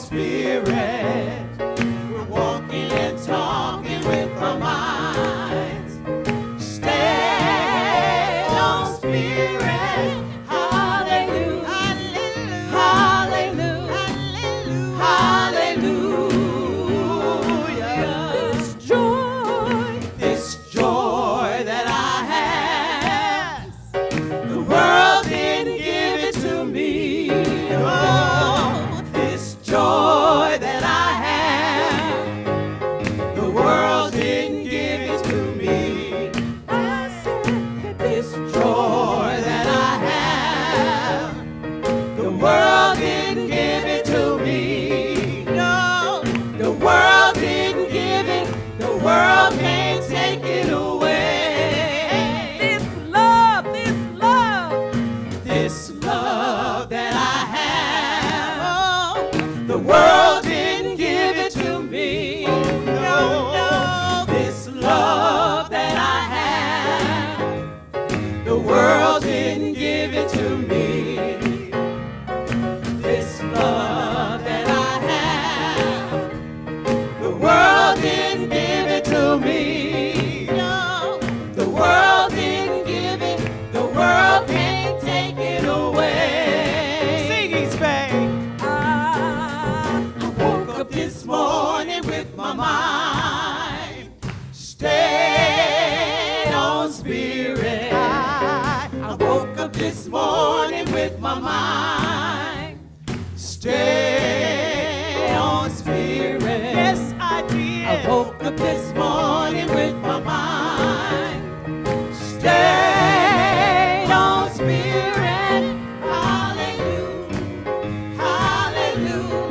Spirit. We're walking and talking with our minds. Stay on Spirit. Hallelujah. Hallelujah. Hallelujah. This joy that I have, the world didn't give it to me. Oh, this joy that I have, the world didn't give it to me. I said that this joy that I have, the world didn't give it to me. No, the world didn't give it. The world can't take it away. This love that I have, oh, the world didn't give it to me. No, this love that I have, the world didn't give it to me. This love that I have, the world didn't give it to me. No, the world didn't give it. The world can't take it away. Sing, East Bay. I woke up this morning with my mind stayed on Spirit. I woke up this morning with my mind stayed on Spirit. Yes, I did. I woke up this morning with my mind stayed on Spirit. Hallelujah. Hallelujah.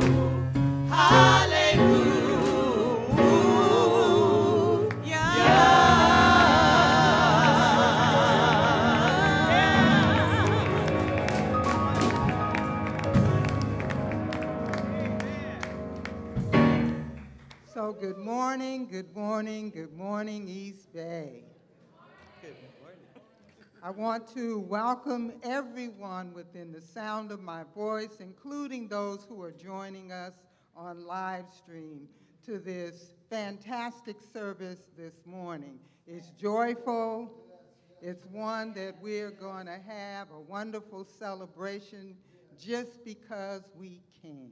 So good morning, East Bay. Good morning. I want to welcome everyone within the sound of my voice, including those who are joining us on live stream, to this fantastic service this morning. It's joyful. It's one that we're going to have a wonderful celebration just because we can,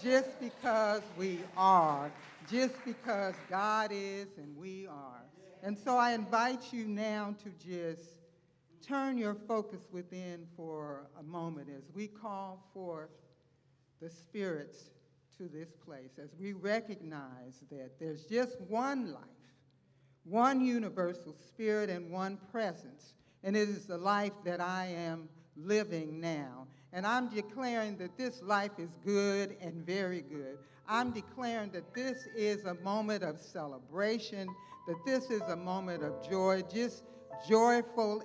just because we are, just because God is and we are. And so I invite you now to just turn your focus within for a moment as we call forth the spirits to this place, as we recognize that there's just one life, one universal spirit, and one presence, and it is the life that I am living now. And I'm declaring that this life is good and very good. I'm declaring that this is a moment of celebration, that this is a moment of joy, just joyful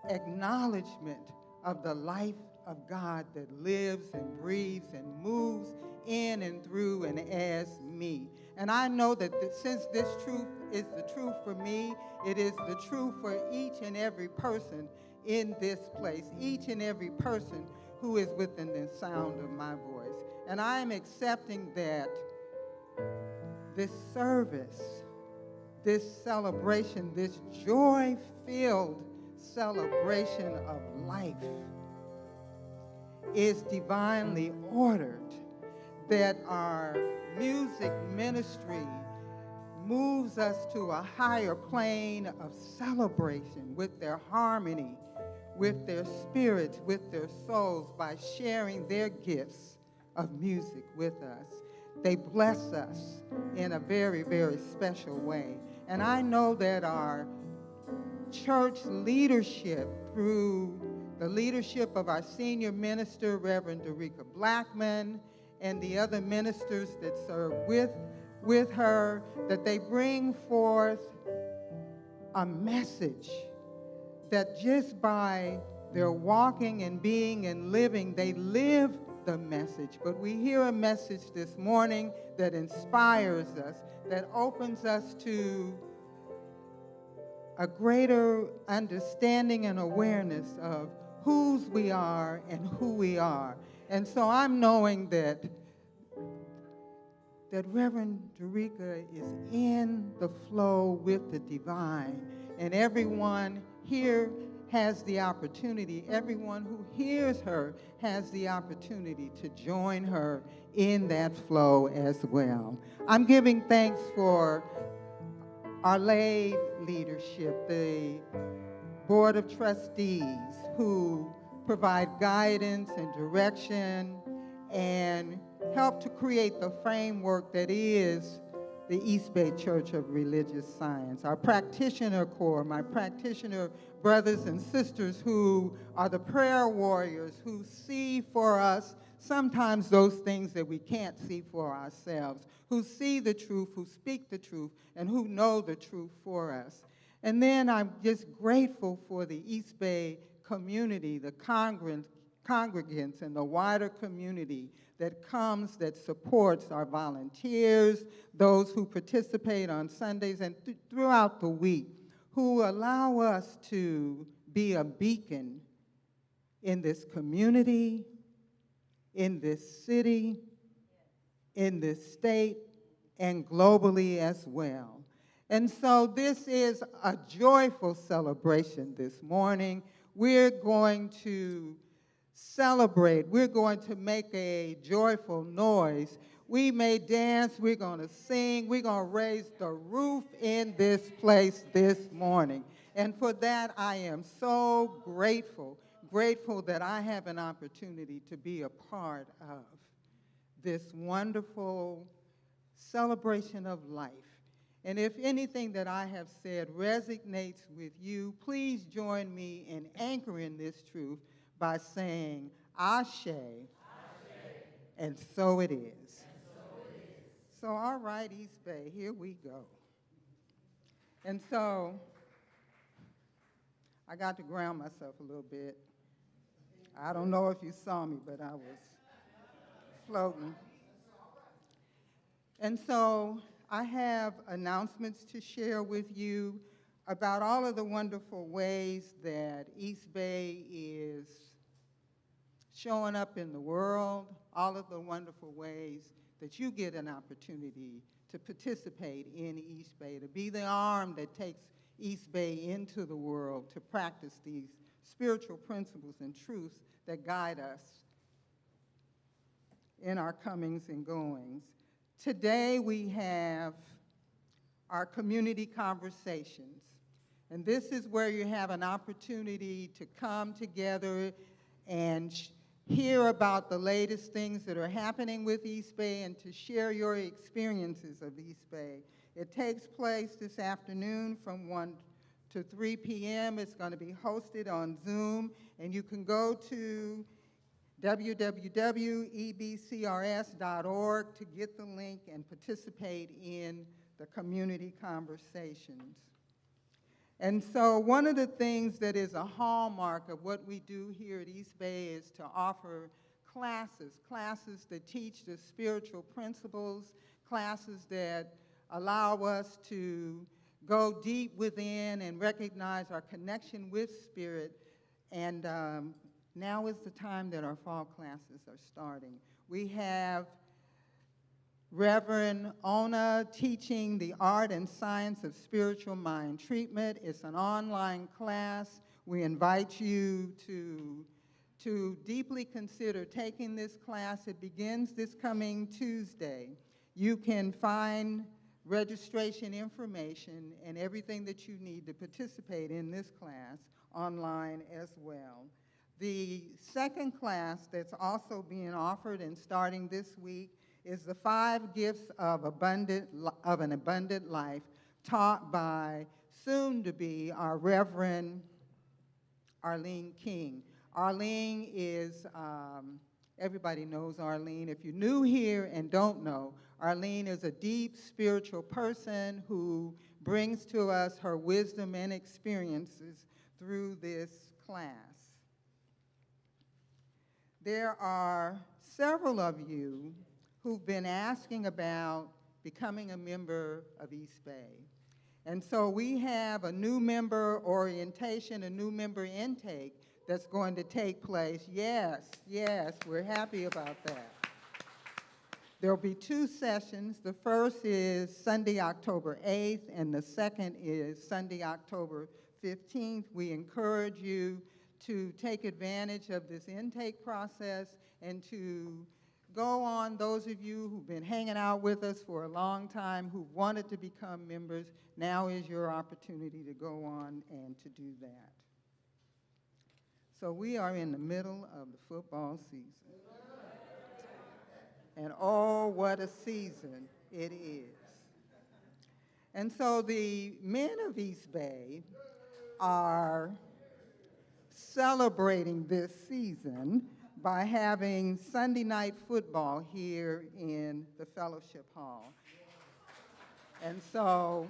acknowledgement of the life of God that lives and breathes and moves in and through and as me. And I know that since this truth is the truth for me, it is the truth for each and every person in this place, each and every person who is within the sound of my voice. And I am accepting that this service, this celebration, this joy-filled celebration of life is divinely ordered, that our music ministry moves us to a higher plane of celebration with their harmony, with their spirits, with their souls, by sharing their gifts of music with us. They bless us in a very, very special way. And I know that our church leadership, through the leadership of our senior minister, Reverend Dereca Blackmon, and the other ministers that serve with her, that they bring forth a message that just by their walking and being and living, they live the message. But we hear a message this morning that inspires us, that opens us to a greater understanding and awareness of whose we are and who we are. And so I'm knowing that that Reverend Dereca is in the flow with the divine, and everyone here has the opportunity, everyone who hears her has the opportunity to join her in that flow as well. I'm giving thanks for our lay leadership, the Board of Trustees, who provide guidance and direction and help to create the framework that is the East Bay Church of Religious Science. Our practitioner corps, my practitioner brothers and sisters who are the prayer warriors, who see for us sometimes those things that we can't see for ourselves, who see the truth, who speak the truth, and who know the truth for us. And then I'm just grateful for the East Bay community, the congregants and the wider community that comes, that supports our volunteers, those who participate on Sundays and throughout the week, who allow us to be a beacon in this community, in this city, in this state, and globally as well. And so this is a joyful celebration this morning. We're going to celebrate. We're going to make a joyful noise. We may dance, we're going to sing, we're going to raise the roof in this place this morning. And for that, I am so grateful that I have an opportunity to be a part of this wonderful celebration of life. And if anything that I have said resonates with you, please join me in anchoring this truth by saying, Ashe, and so it is. So, all right, East Bay, here we go. And so, I got to ground myself a little bit. I don't know if you saw me, but I was floating. And so, I have announcements to share with you about all of the wonderful ways that East Bay is showing up in the world, all of the wonderful ways that you get an opportunity to participate in East Bay, to be the arm that takes East Bay into the world, to practice these spiritual principles and truths that guide us in our comings and goings. Today we have our community conversations. And this is where you have an opportunity to come together and hear about the latest things that are happening with East Bay and to share your experiences of East Bay. It takes place this afternoon from 1 to 3 p.m. It's going to be hosted on Zoom, and you can go to www.ebcrs.org to get the link and participate in the community conversations. And so one of the things that is a hallmark of what we do here at East Bay is to offer classes that teach the spiritual principles, classes that allow us to go deep within and recognize our connection with spirit. And now is the time that our fall classes are starting. We have Reverend Ona teaching the art and science of spiritual mind treatment. It's an online class. We invite you to deeply consider taking this class. It begins this coming Tuesday. You can find registration information and everything that you need to participate in this class online as well. The second class that's also being offered and starting this week is the 5 Gifts of an Abundant Life, taught by soon-to-be our Reverend Arlene King. Arlene is, everybody knows Arlene. If you're new here and don't know, Arlene is a deep spiritual person who brings to us her wisdom and experiences through this class. There are several of you who've been asking about becoming a member of East Bay. And so we have a new member orientation, a new member intake that's going to take place. Yes, we're happy about that. There'll be two sessions. The first is Sunday, October 8th, and the second is Sunday, October 15th. We encourage you to take advantage of this intake process and to go on. Those of you who've been hanging out with us for a long time, who wanted to become members, now is your opportunity to go on and to do that. So we are in the middle of the football season. And oh, what a season it is. And so the men of East Bay are celebrating this season by having Sunday night football here in the fellowship hall. And so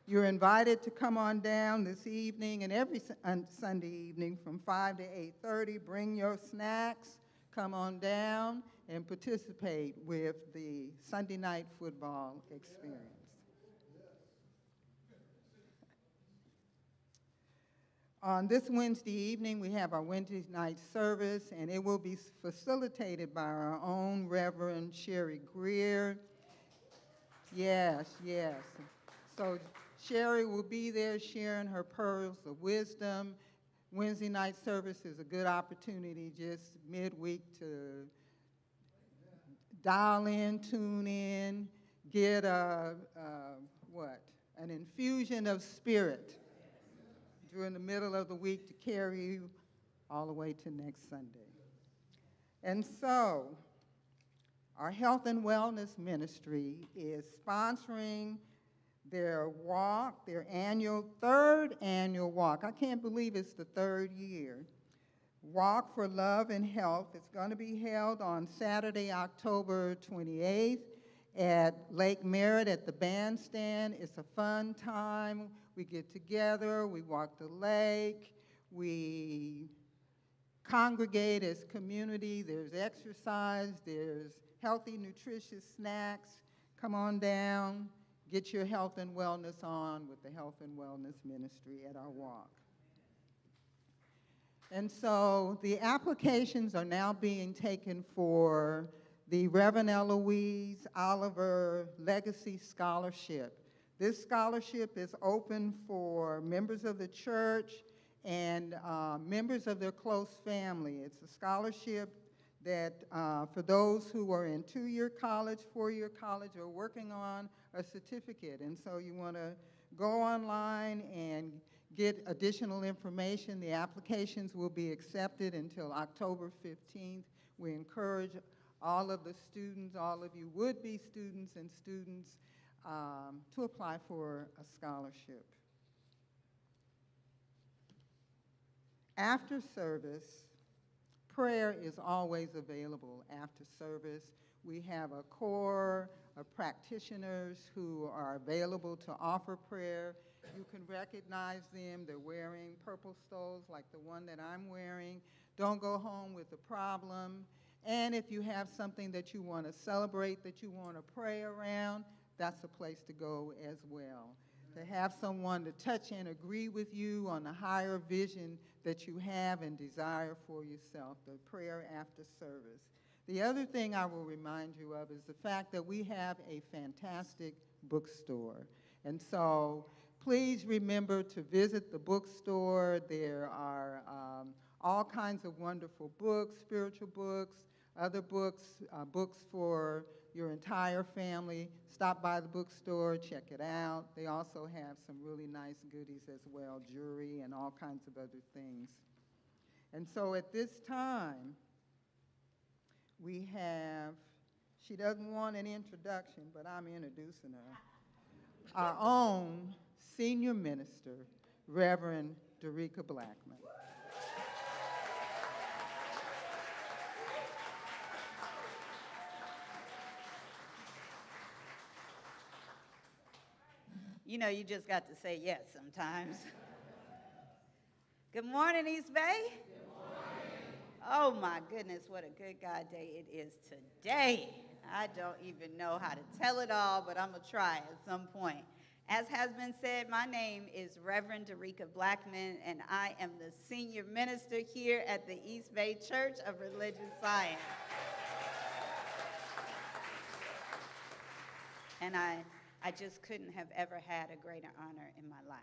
you're invited to come on down this evening and every Sunday evening from 5 to 8:30. Bring your snacks, come on down, and participate with the Sunday night football experience. On this Wednesday evening, we have our Wednesday night service, and it will be facilitated by our own Reverend Sherry Greer. Yes, yes. So Sherry will be there sharing her pearls of wisdom. Wednesday night service is a good opportunity just midweek to dial in, tune in, get an infusion of spirit during the middle of the week to carry you all the way to next Sunday. And so, our health and wellness ministry is sponsoring their walk, their third annual walk. I can't believe it's the third year. Walk for Love and Health. It's going to be held on Saturday, October 28th at Lake Merritt at the bandstand. It's a fun time. We get together, we walk the lake, we congregate as community. There's exercise, there's healthy, nutritious snacks. Come on down, get your health and wellness on with the Health and Wellness Ministry at our walk. And so the applications are now being taken for the Reverend Eloise Oliver Legacy Scholarship. This scholarship is open for members of the church and members of their close family. It's a scholarship that for those who are in 2-year college, 4-year college, or working on a certificate. And so you want to go online and get additional information. The applications will be accepted until October 15th. We encourage all of the students, all of you would-be students and students to apply for a scholarship. After service, prayer is always available after service. We have a core of practitioners who are available to offer prayer. You can recognize them. They're wearing purple stoles like the one that I'm wearing. Don't go home with a problem. And if you have something that you want to celebrate, that you want to pray around, that's a place to go as well. To have someone to touch and agree with you on the higher vision that you have and desire for yourself, the prayer after service. The other thing I will remind you of is the fact that we have a fantastic bookstore. And so please remember to visit the bookstore. There are all kinds of wonderful books, spiritual books, other books, books for your entire family. Stop by the bookstore, check it out. They also have some really nice goodies as well, jewelry and all kinds of other things. And so at this time, we have, she doesn't want an introduction, but I'm introducing her, our own senior minister, Reverend Dereca Blackmon. You know, you just got to say yes sometimes. Good morning, East Bay. Good morning. Oh, my goodness, what a good God day it is today. I don't even know how to tell it all, but I'm going to try at some point. As has been said, my name is Reverend Dereca Blackmon, and I am the senior minister here at the East Bay Church of Religious Science. And I just couldn't have ever had a greater honor in my life.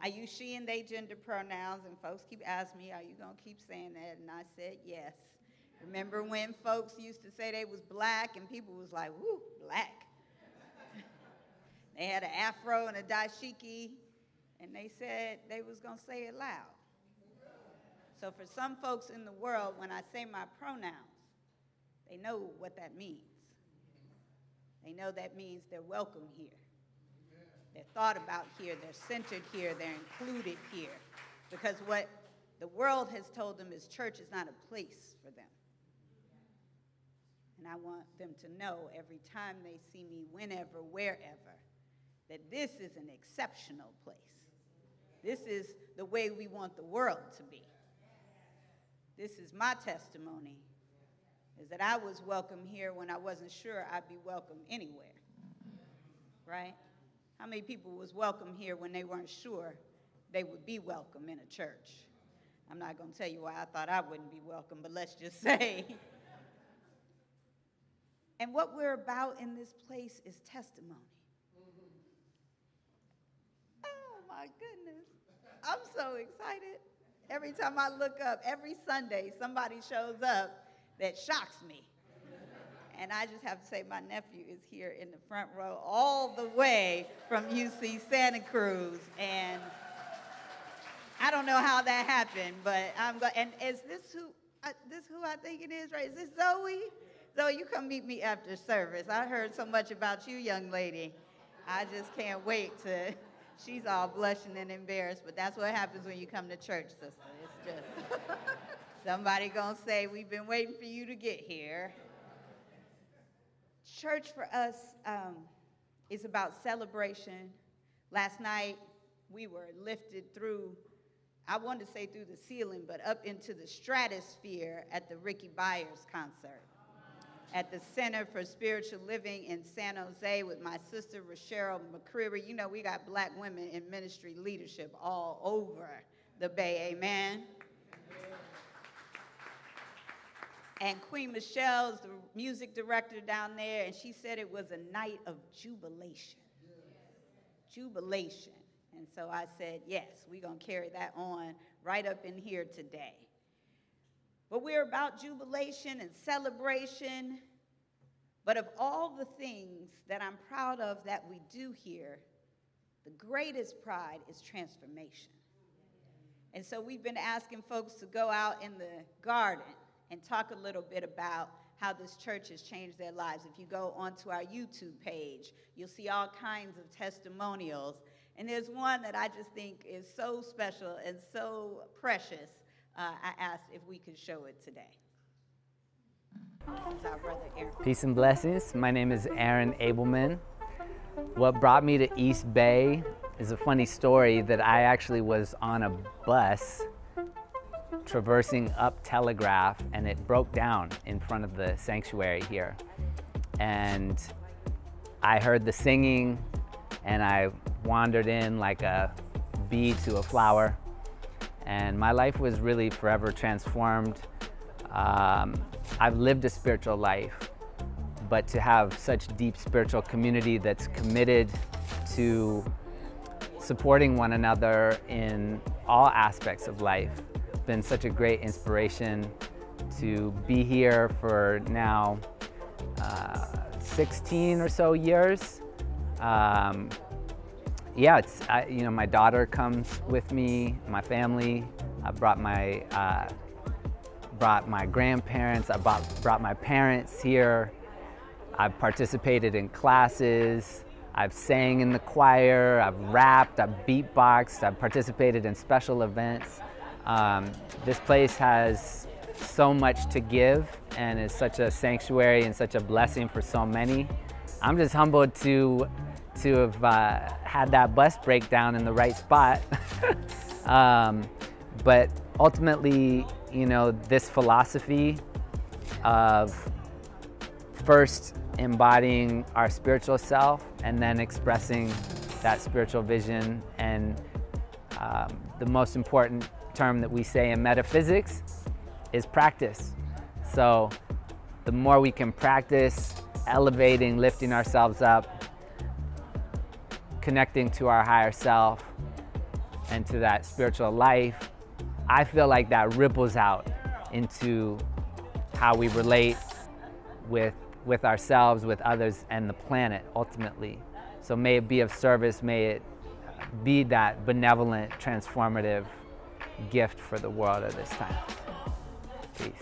I use she and they gender pronouns, and folks keep asking me, are you going to keep saying that? And I said yes. Remember when folks used to say they was black, and people was like, woo, black. They had an afro and a dashiki, and they said they was going to say it loud. So for some folks in the world, when I say my pronouns, they know what that means. They know that means they're welcome here. They're thought about here, they're centered here, they're included here. Because what the world has told them is church is not a place for them. And I want them to know every time they see me, whenever, wherever, that this is an exceptional place. This is the way we want the world to be. This is my testimony, is that I was welcome here when I wasn't sure I'd be welcome anywhere, right? How many people was welcome here when they weren't sure they would be welcome in a church? I'm not going to tell you why I thought I wouldn't be welcome, but let's just say. And what we're about in this place is testimony. Oh, my goodness. I'm so excited. Every time I look up, every Sunday, somebody shows up that shocks me. And I just have to say my nephew is here in the front row all the way from UC Santa Cruz. And I don't know how that happened, but I'm glad. And is this who I think it is, right? Is this Zoe? Zoe, you come meet me after service. I heard so much about you, young lady. I just can't wait to, she's all blushing and embarrassed, but that's what happens when you come to church, sister. It's just, somebody gonna say, we've been waiting for you to get here. Church for us is about celebration. Last night, we were lifted through, I wanted to say through the ceiling, but up into the stratosphere at the Ricky Byers concert at the Center for Spiritual Living in San Jose with my sister, Cheryl McCreary. You know, we got black women in ministry leadership all over the Bay, amen? And Queen Michelle's the music director down there, and she said it was a night of jubilation. Jubilation. And so I said, yes, we're going to carry that on right up in here today. But we're about jubilation and celebration. But of all the things that I'm proud of that we do here, the greatest pride is transformation. And so we've been asking folks to go out in the garden and talk a little bit about how this church has changed their lives. If you go onto our YouTube page, you'll see all kinds of testimonials. And there's one that I just think is so special and so precious. I asked if we could show it today. This is our brother Aaron. Peace and blessings. My name is Aaron Abelman. What brought me to East Bay is a funny story that I actually was on a bus traversing up Telegraph, and it broke down in front of the sanctuary here. And I heard the singing, and I wandered in like a bee to a flower. And my life was really forever transformed. I've lived a spiritual life, but to have such deep spiritual community that's committed to supporting one another in all aspects of life, it's been such a great inspiration to be here for now 16 or so years. Yeah, it's, you know, my daughter comes with me, my family. I brought my grandparents, I brought my parents here. I've participated in classes, I've sang in the choir, I've rapped, I've beatboxed, I've participated in special events. This place has so much to give and is such a sanctuary and such a blessing for so many. I'm just humbled to have had that bus breakdown in the right spot. But ultimately, you know, this philosophy of first embodying our spiritual self and then expressing that spiritual vision, and the most important term that we say in metaphysics is practice. So the more we can practice elevating, lifting ourselves up, connecting to our higher self and to that spiritual life, I feel like that ripples out into how we relate with ourselves, with others, and the planet ultimately. So may it be of service, may it be that benevolent, transformative gift for the world at this time. Peace.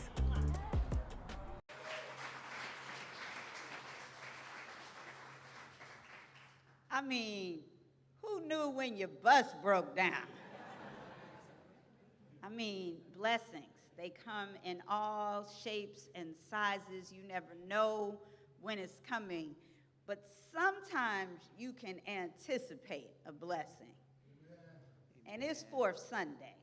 I mean, who knew when your bus broke down? I mean, blessings. They come in all shapes and sizes. You never know when it's coming. But sometimes you can anticipate a blessing. And it's Fourth Sunday.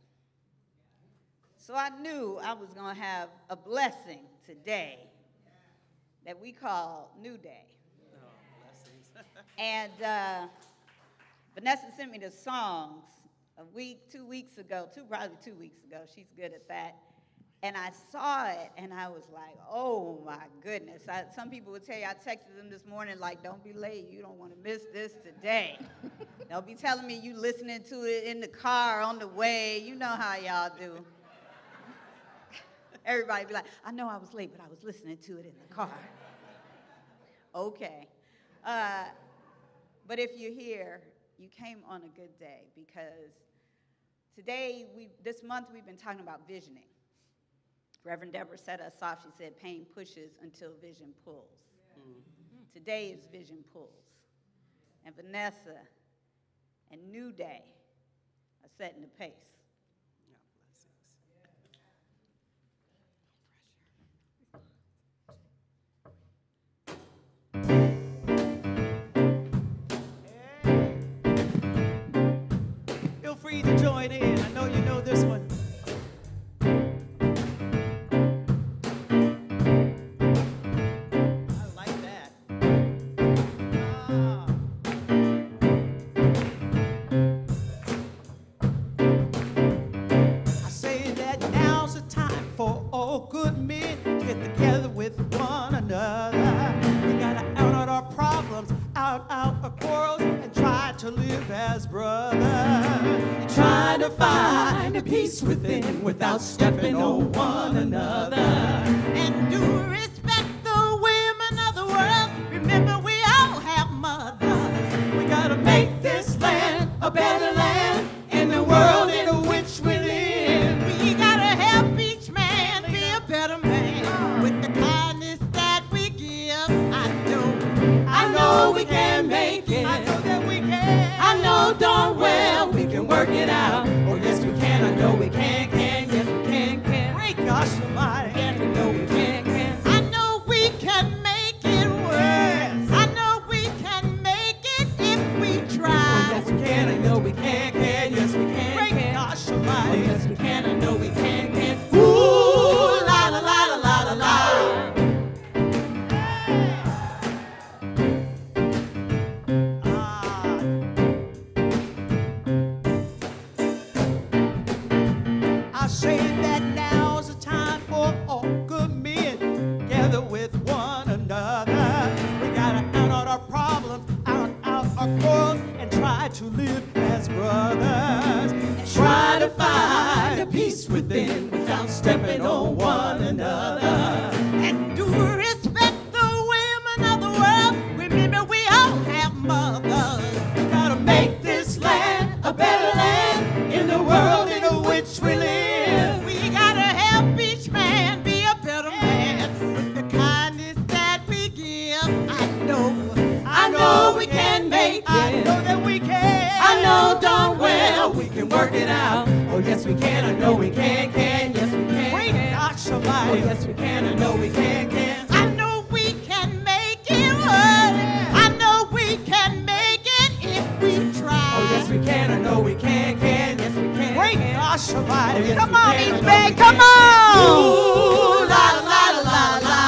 So I knew I was going to have a blessing today that we call NuDay. And Vanessa sent me the songs probably 2 weeks ago. She's good at that. And I saw it, and I was like, oh, my goodness. Some people would tell you, I texted them this morning, like, don't be late. You don't want to miss this today. They'll be telling me you listening to it in the car on the way. You know how y'all do. Everybody be like, I know I was late, but I was listening to it in the car. Okay. But if you're here, you came on a good day, because today, this month, we've been talking about visioning. Reverend Deborah set us off. She said, pain pushes until vision pulls. Today is vision pulls. And Vanessa and NuDay are setting the pace. Feel free to join in. I know you know this one. Within, without stepping on one another, and do respect the women of the world. Remember, we all have mothers. we gotta make this land a better land in the world in which we live. We gotta help each man be a better man with the kindness that we give. I know we can make it. I know that we can. I know darn well we can work it out. Oh yes we can. I know we can. Yes we can. Great gosh almighty. Yes we know we can. I know we can make it worse. I know we can make it if we try. Oh yes we can. I know we can. Yes we can. Great gosh almighty. Oh yes we can. I know we can. Ooh la la la la la la la. I say that now's the time for all good men gather with one another. We gotta out all our problems, out our quarrels, and try to live as brothers. And try to find a peace within without stepping on one another. And do respect the women of the world. Remember, we all have mothers. We gotta make this land a better land in the world in which we live. We gotta help each man be a better man with the kindness that we give. I know we can make it. I know that we can. I know darn well we can work it out. Oh yes we can. I know we can. Yes we can. Great God Almighty. Oh yes we can. I know we can. I know we can make it work. I know we can make it if we try. Oh yes we can. I know we can. Yes we can. Great God Almighty. Oh, yes, Come we on, can. I East know Bay, we come can. on. Ooh la la la la la.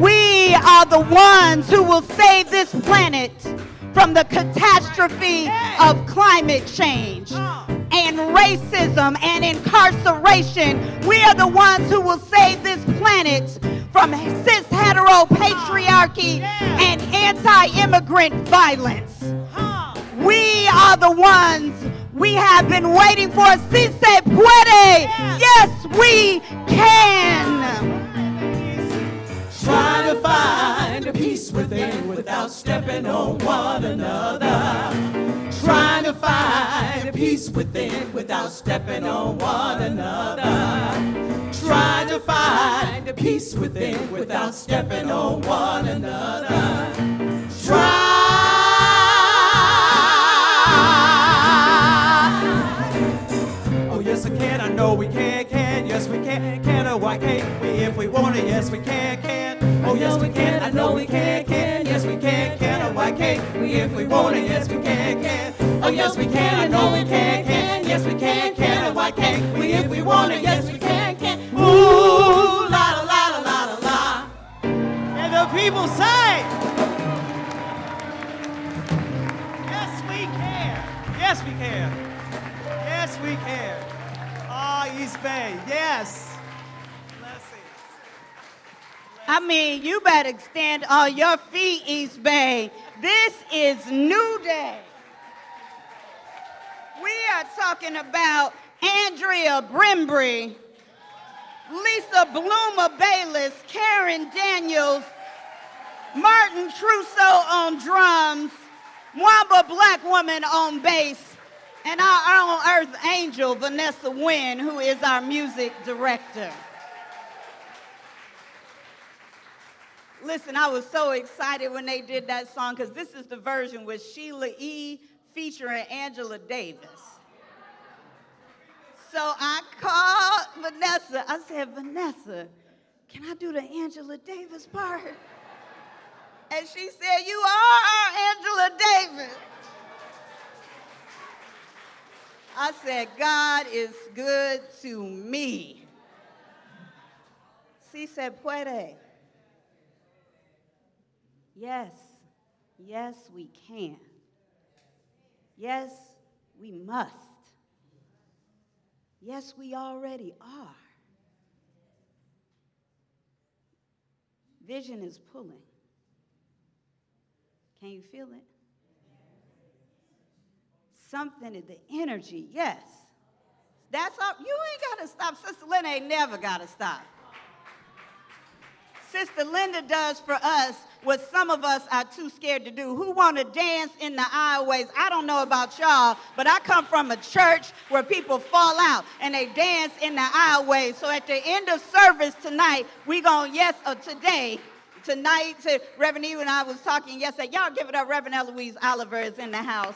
We are the ones who will save this planet from the catastrophe of climate change. And and racism and incarceration. We are the ones who will save this planet from cis-hetero patriarchy and anti-immigrant violence. We are the ones we have been waiting for. Si se puede. Yes, we can. Trying to find a peace within without stepping on one another. Trying to find a peace within without stepping on one another. Trying to find a peace within without stepping on one another. Try. Oh yes I can, I know we can, yes we can, oh why can't we if we want it, yes we can. Oh yes we can, I know we can, yes we can, oh why can't we if we want it, yes we can. Oh yes we can, I know we can, yes we can, oh why can't we if we want it, yes we can. Ooh, la la la la la la la. And the people say, yes we can, yes we can, yes we can. Oh, East Bay, yes. I mean, you better stand on your feet, East Bay. This is NuDay. We are talking about Andrea Brimbry, Lisa Bloomer Bayless, Karen Daniels, Martin Trousseau on drums, Mwamba Black Woman on bass, and our own Earth Angel, Vanessa Wynn, who is our music director. Listen, I was so excited when they did that song because this is the version with Sheila E. featuring Angela Davis. So I called Vanessa. I said, Vanessa, can I do the Angela Davis part? And she said, you are our Angela Davis. I said, God is good to me. Si se puede. Yes, yes, we can. Yes, we must. Yes, we already are. Vision is pulling. Can you feel it? Something in the energy, yes. That's all. You ain't got to stop. Sister Linda ain't never got to stop. Sister Linda does for us what some of us are too scared to do. Who want to dance in the aisleways? I don't know about y'all, but I come from a church where people fall out and they dance in the aisleways. So at the end of service tonight, tonight to Reverend E and I was talking yesterday. Y'all give it up, Reverend Eloise Oliver is in the house.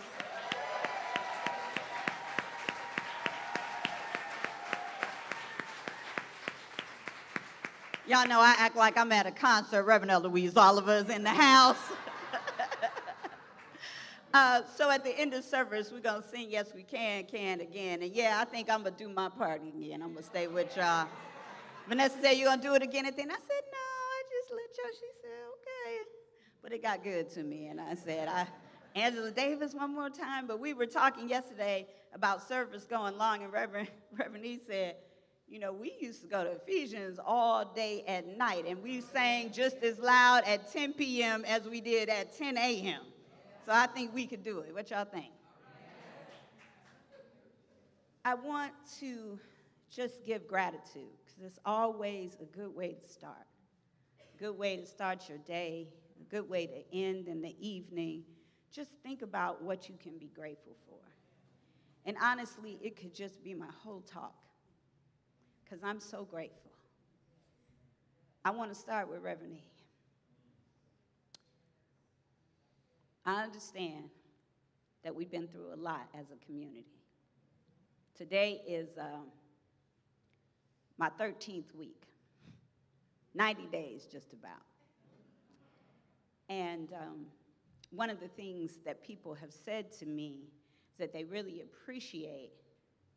Y'all know I act like I'm at a concert. Reverend Eloise Oliver's in the house. So at the end of service, we're going to sing Yes We Can again. And yeah, I think I'm going to do my part again. I'm going to stay with y'all. Vanessa said, you going to do it again at the end? I said, no, I just let y'all. She said, okay. But it got good to me. And I said, Angela Davis one more time. But we were talking yesterday about service going long. And Reverend E said, you know, we used to go to Ephesians all day at night, and we sang just as loud at 10 p.m. as we did at 10 a.m. So I think we could do it. What y'all think? I want to just give gratitude, because it's always a good way to start. A good way to start your day, a good way to end in the evening. Just think about what you can be grateful for. And honestly, it could just be my whole talk, because I'm so grateful. I want to start with Reverend E. I understand that we've been through a lot as a community. Today is my 13th week, 90 days just about. And one of the things that people have said to me is that they really appreciate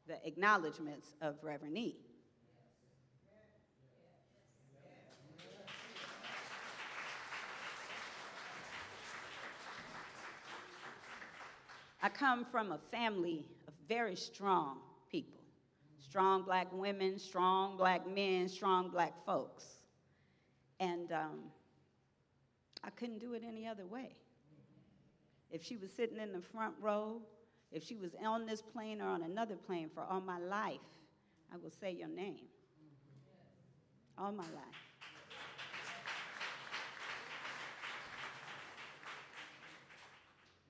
the acknowledgments of Reverend E. I come from a family of very strong people. Strong black women, strong black men, strong black folks. And I couldn't do it any other way. If she was sitting in the front row, if she was on this plane or on another plane for all my life, I will say your name. All my life.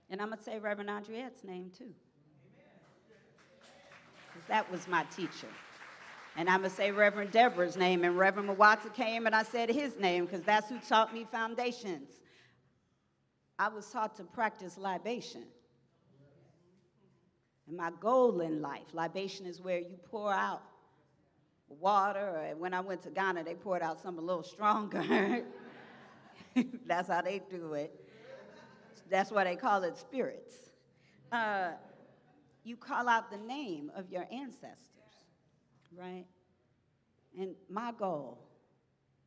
And I'm going to say Reverend Andriette's name too. Because that was my teacher. And I'm going to say Reverend Deborah's name. And Reverend Mawata came and I said his name because that's who taught me foundations. I was taught to practice libation. And my goal in life, libation is where you pour out water. And when I went to Ghana, they poured out something a little stronger. That's how they do it. That's why they call it spirits. You call out the name of your ancestors, right? And my goal,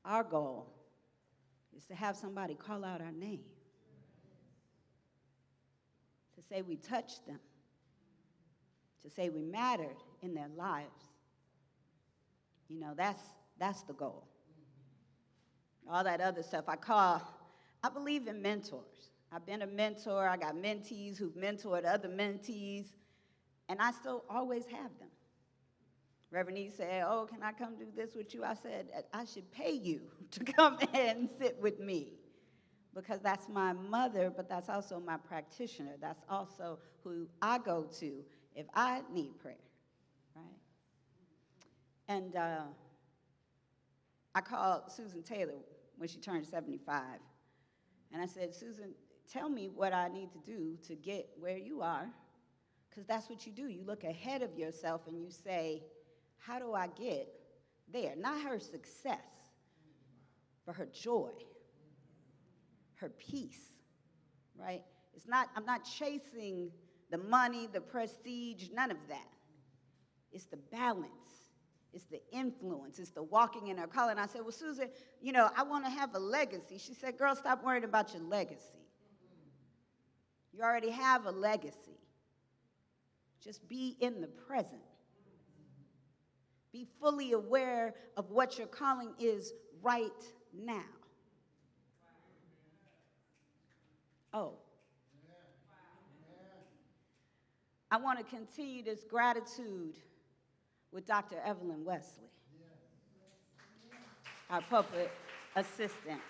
our goal, is to have somebody call out our name. To say we touched them. To say we mattered in their lives. You know, that's the goal. All that other stuff I believe in mentors. I've been a mentor. I got mentees who've mentored other mentees, and I still always have them. Reverend E said, oh, can I come do this with you? I said, I should pay you to come and sit with me because that's my mother, but that's also my practitioner. That's also who I go to if I need prayer, right? And I called Susan Taylor when she turned 75, and I said, Susan, tell me what I need to do to get where you are, because that's what you do. You look ahead of yourself and you say, how do I get there? Not her success, but her joy, her peace, right? I'm not chasing the money, the prestige, none of that. It's the balance. It's the influence. It's the walking in her calling. I said, well, Susan, I want to have a legacy. She said, girl, stop worrying about your legacy. You already have a legacy. Just be in the present. Be fully aware of what your calling is right now. Oh. I want to continue this gratitude with Dr. Evelyn Wesley, our pulpit assistant.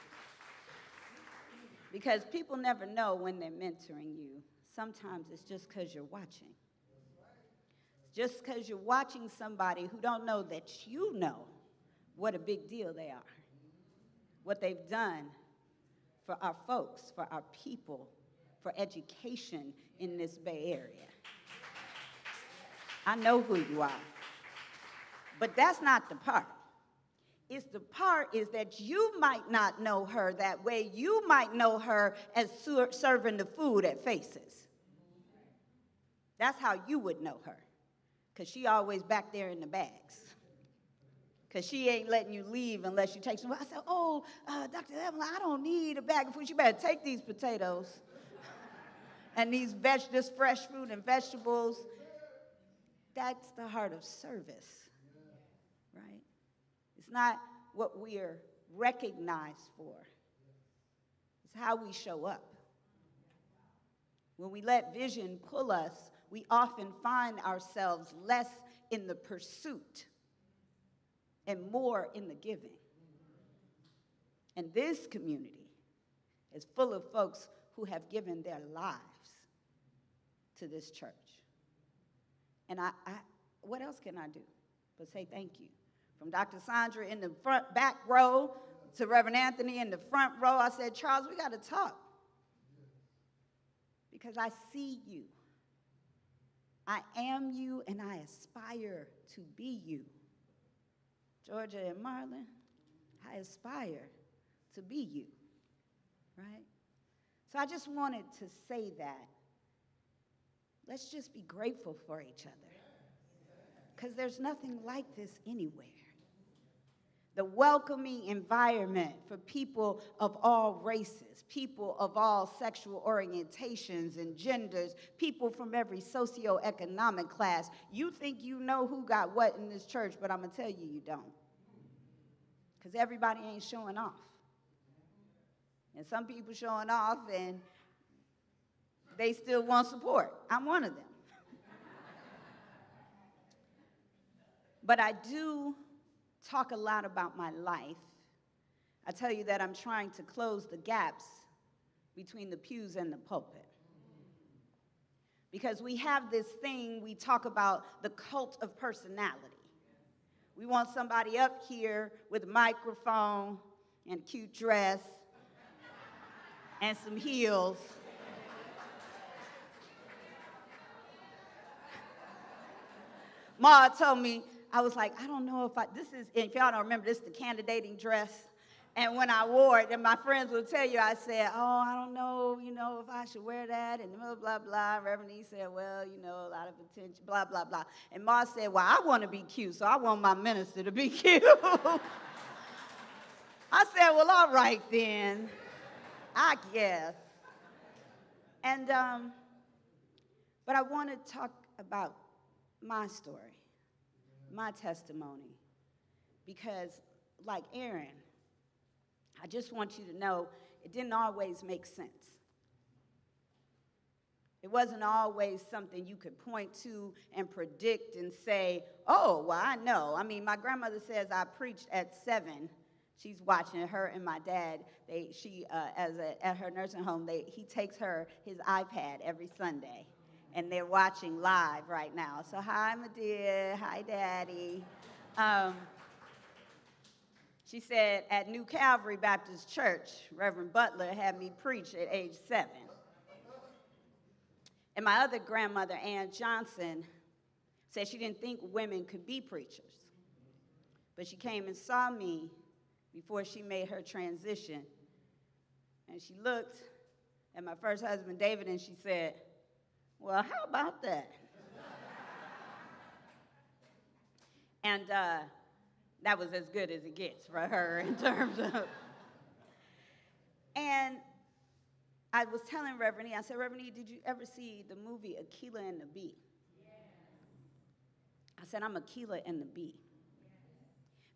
Because people never know when they're mentoring you. Sometimes it's just because you're watching. Just because you're watching somebody who don't know that you know what a big deal they are, what they've done for our folks, for our people, for education in this Bay Area. I know who you are. But that's not the part. It's the part is that you might not know her that way. You might know her as serving the food at Faces. That's how you would know her. Because she always back there in the bags. Because she ain't letting you leave unless you take some. I said, Dr. Evelyn, I don't need a bag of food. You better take these potatoes and this fresh fruit and vegetables. That's the heart of service, right? It's not what we're recognized for. It's how we show up. When we let vision pull us, we often find ourselves less in the pursuit and more in the giving. And this community is full of folks who have given their lives to this church. And what else can I do but say thank you? From Dr. Sandra in the back row to Reverend Anthony in the front row, I said, Charles, we got to talk. Because I see you. I am you, and I aspire to be you. Georgia and Marlon, I aspire to be you, right? So I just wanted to say that. Let's just be grateful for each other. Because there's nothing like this anywhere. the welcoming environment for people of all races, people of all sexual orientations and genders, people from every socioeconomic class. You think you know who got what in this church, but I'm going to tell you, you don't. Because everybody ain't showing off. And some people showing off, and they still want support. I'm one of them. But I do talk a lot about my life. I tell you that I'm trying to close the gaps between the pews and the pulpit. Because we have this thing, we talk about the cult of personality. We want somebody up here with a microphone and a cute dress and some heels. Ma told me, I was like, I don't know if y'all don't remember, this is the candidating dress. And when I wore it, and my friends would tell you, I said, oh, I don't know, if I should wear that, and blah, blah, blah. Reverend E said, well, a lot of attention, blah, blah, blah. And Ma said, well, I want to be cute, so I want my minister to be cute. I said, well, all right then, I guess. And, but I want to talk about my story, my testimony, because like Aaron, I just want you to know it didn't always make sense. It wasn't always something you could point to and predict and say, oh, well, I know. I mean, my grandmother says I preached at 7. She's watching her and my dad. At her nursing home, he takes his iPad every Sunday, and they're watching live right now. So hi, my dear. Hi, Daddy. She said at New Calvary Baptist Church, Reverend Butler had me preach at age 7. And my other grandmother, Ann Johnson, said she didn't think women could be preachers. But she came and saw me before she made her transition. And she looked at my first husband, David, and she said, well, how about that? And that was as good as it gets for her in terms of. And I was telling Reverend E, I said, Reverend E, did you ever see the movie Akeelah and the Bee? I said, I'm Akeelah and the Bee.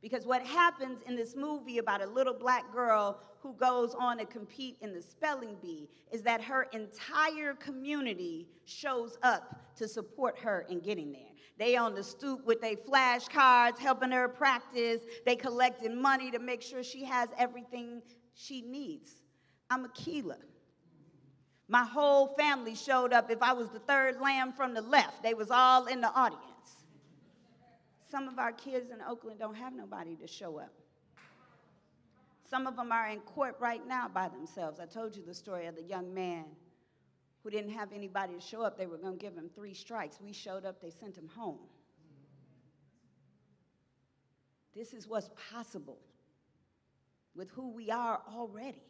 Because what happens in this movie about a little black girl who goes on to compete in the spelling bee is that her entire community shows up to support her in getting there. They on the stoop with their flashcards, helping her practice. They collecting money to make sure she has everything she needs. I'm Akeelah. My whole family showed up. If I was the third lamb from the left, they was all in the audience. Some of our kids in Oakland don't have nobody to show up. Some of them are in court right now by themselves. I told you the story of the young man who didn't have anybody to show up. They were going to give him 3 strikes. We showed up. They sent him home. This is what's possible with who we are already.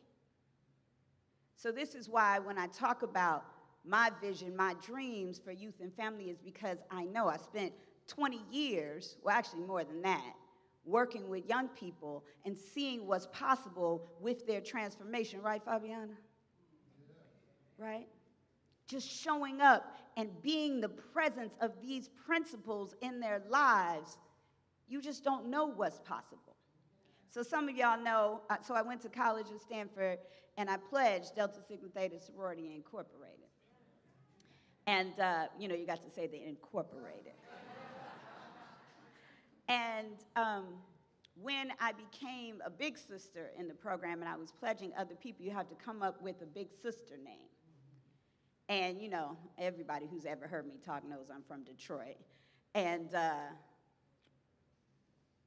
So this is why when I talk about my vision, my dreams for youth and family is because I know I spent 20 years, well, actually more than that, working with young people and seeing what's possible with their transformation. Right, Fabiana? Right? Just showing up and being the presence of these principles in their lives, you just don't know what's possible. So some of y'all know, so I went to college at Stanford, and I pledged Delta Sigma Theta Sorority Incorporated. And, you got to say the Incorporated. And when I became a big sister in the program and I was pledging other people, you have to come up with a big sister name. And, everybody who's ever heard me talk knows I'm from Detroit. And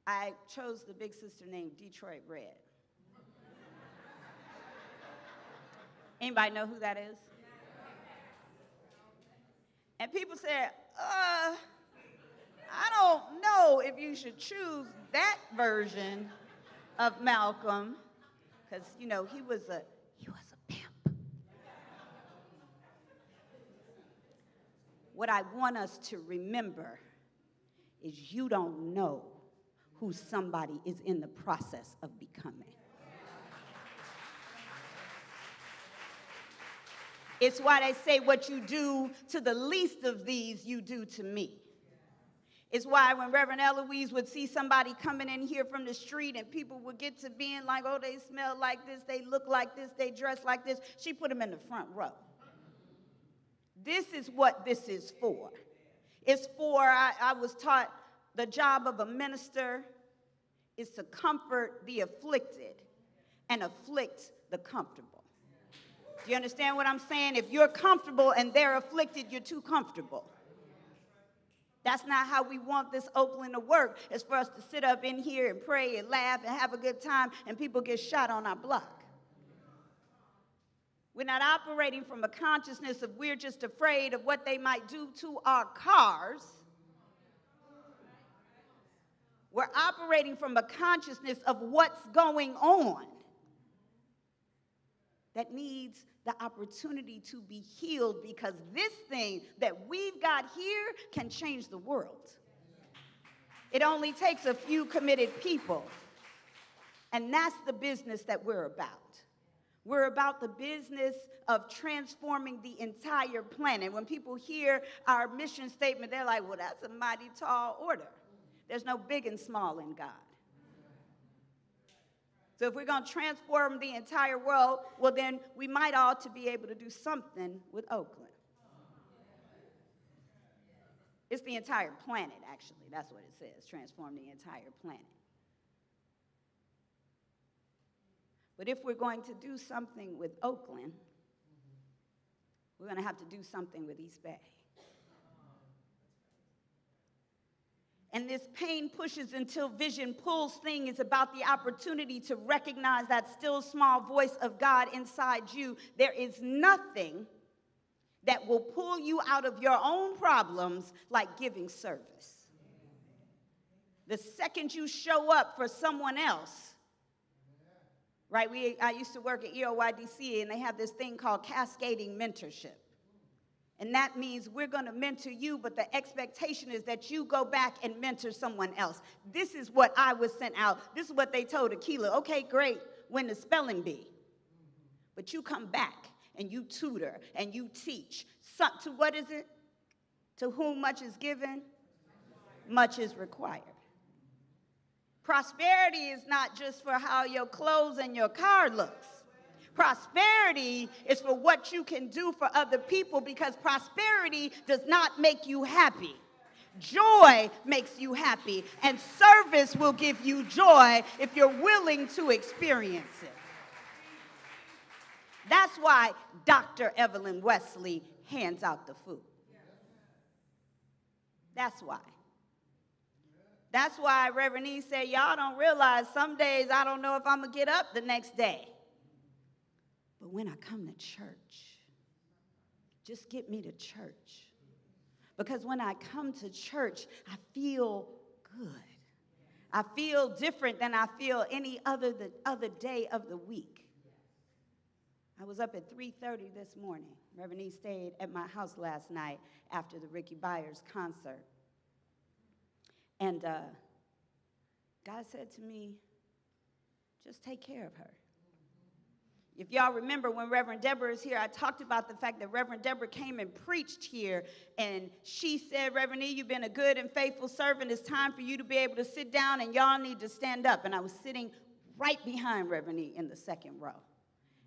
I chose the big sister name Detroit Red. Anybody know who that is? And people said, I don't know if you should choose that version of Malcolm, because, he was a pimp. What I want us to remember is you don't know who somebody is in the process of becoming. It's why they say what you do to the least of these, you do to me. It's why when Reverend Eloise would see somebody coming in here from the street and people would get to being like, oh, they smell like this, they look like this, they dress like this, she put them in the front row. This is what this is for. It's for, I was taught the job of a minister is to comfort the afflicted and afflict the comfortable. Do you understand what I'm saying? If you're comfortable and they're afflicted, you're too comfortable. That's not how we want this Oakland to work. It's for us to sit up in here and pray and laugh and have a good time, and people get shot on our block. We're not operating from a consciousness of we're just afraid of what they might do to our cars. We're operating from a consciousness of what's going on that needs the opportunity to be healed, because this thing that we've got here can change the world. It only takes a few committed people. And that's the business that we're about. We're about the business of transforming the entire planet. When people hear our mission statement, they're like, well, that's a mighty tall order. There's no big and small in God. So if we're going to transform the entire world, well, then we might ought to be able to do something with Oakland. It's the entire planet, actually. That's what it says, transform the entire planet. But if we're going to do something with Oakland, we're going to have to do something with East Bay. And this pain pushes until vision pulls thing is about the opportunity to recognize that still small voice of God inside you. There is nothing that will pull you out of your own problems like giving service. The second you show up for someone else, right? I used to work at EOYDC, and they have this thing called cascading mentorship. And that means we're going to mentor you, but the expectation is that you go back and mentor someone else. This is what I was sent out. This is what they told Akila. Okay, great, when the spelling bee. But you come back and you tutor and you teach. To what is it? To whom much is given, much is required. Prosperity is not just for how your clothes and your car looks. Prosperity is for what you can do for other people, because prosperity does not make you happy. Joy makes you happy, and service will give you joy if you're willing to experience it. That's why Dr. Evelyn Wesley hands out the food. That's why. That's why Reverend E said, y'all don't realize some days I don't know if I'm going to get up the next day. But when I come to church, just get me to church. Because when I come to church, I feel good. I feel different than I feel any other day of the week. I was up at 3:30 this morning. Reverend E stayed at my house last night after the Ricky Byers concert. And God said to me, just take care of her. If y'all remember when Reverend Deborah is here, I talked about the fact that Reverend Deborah came and preached here, and she said, Reverend E, you've been a good and faithful servant. It's time for you to be able to sit down, and y'all need to stand up. And I was sitting right behind Reverend E in the second row.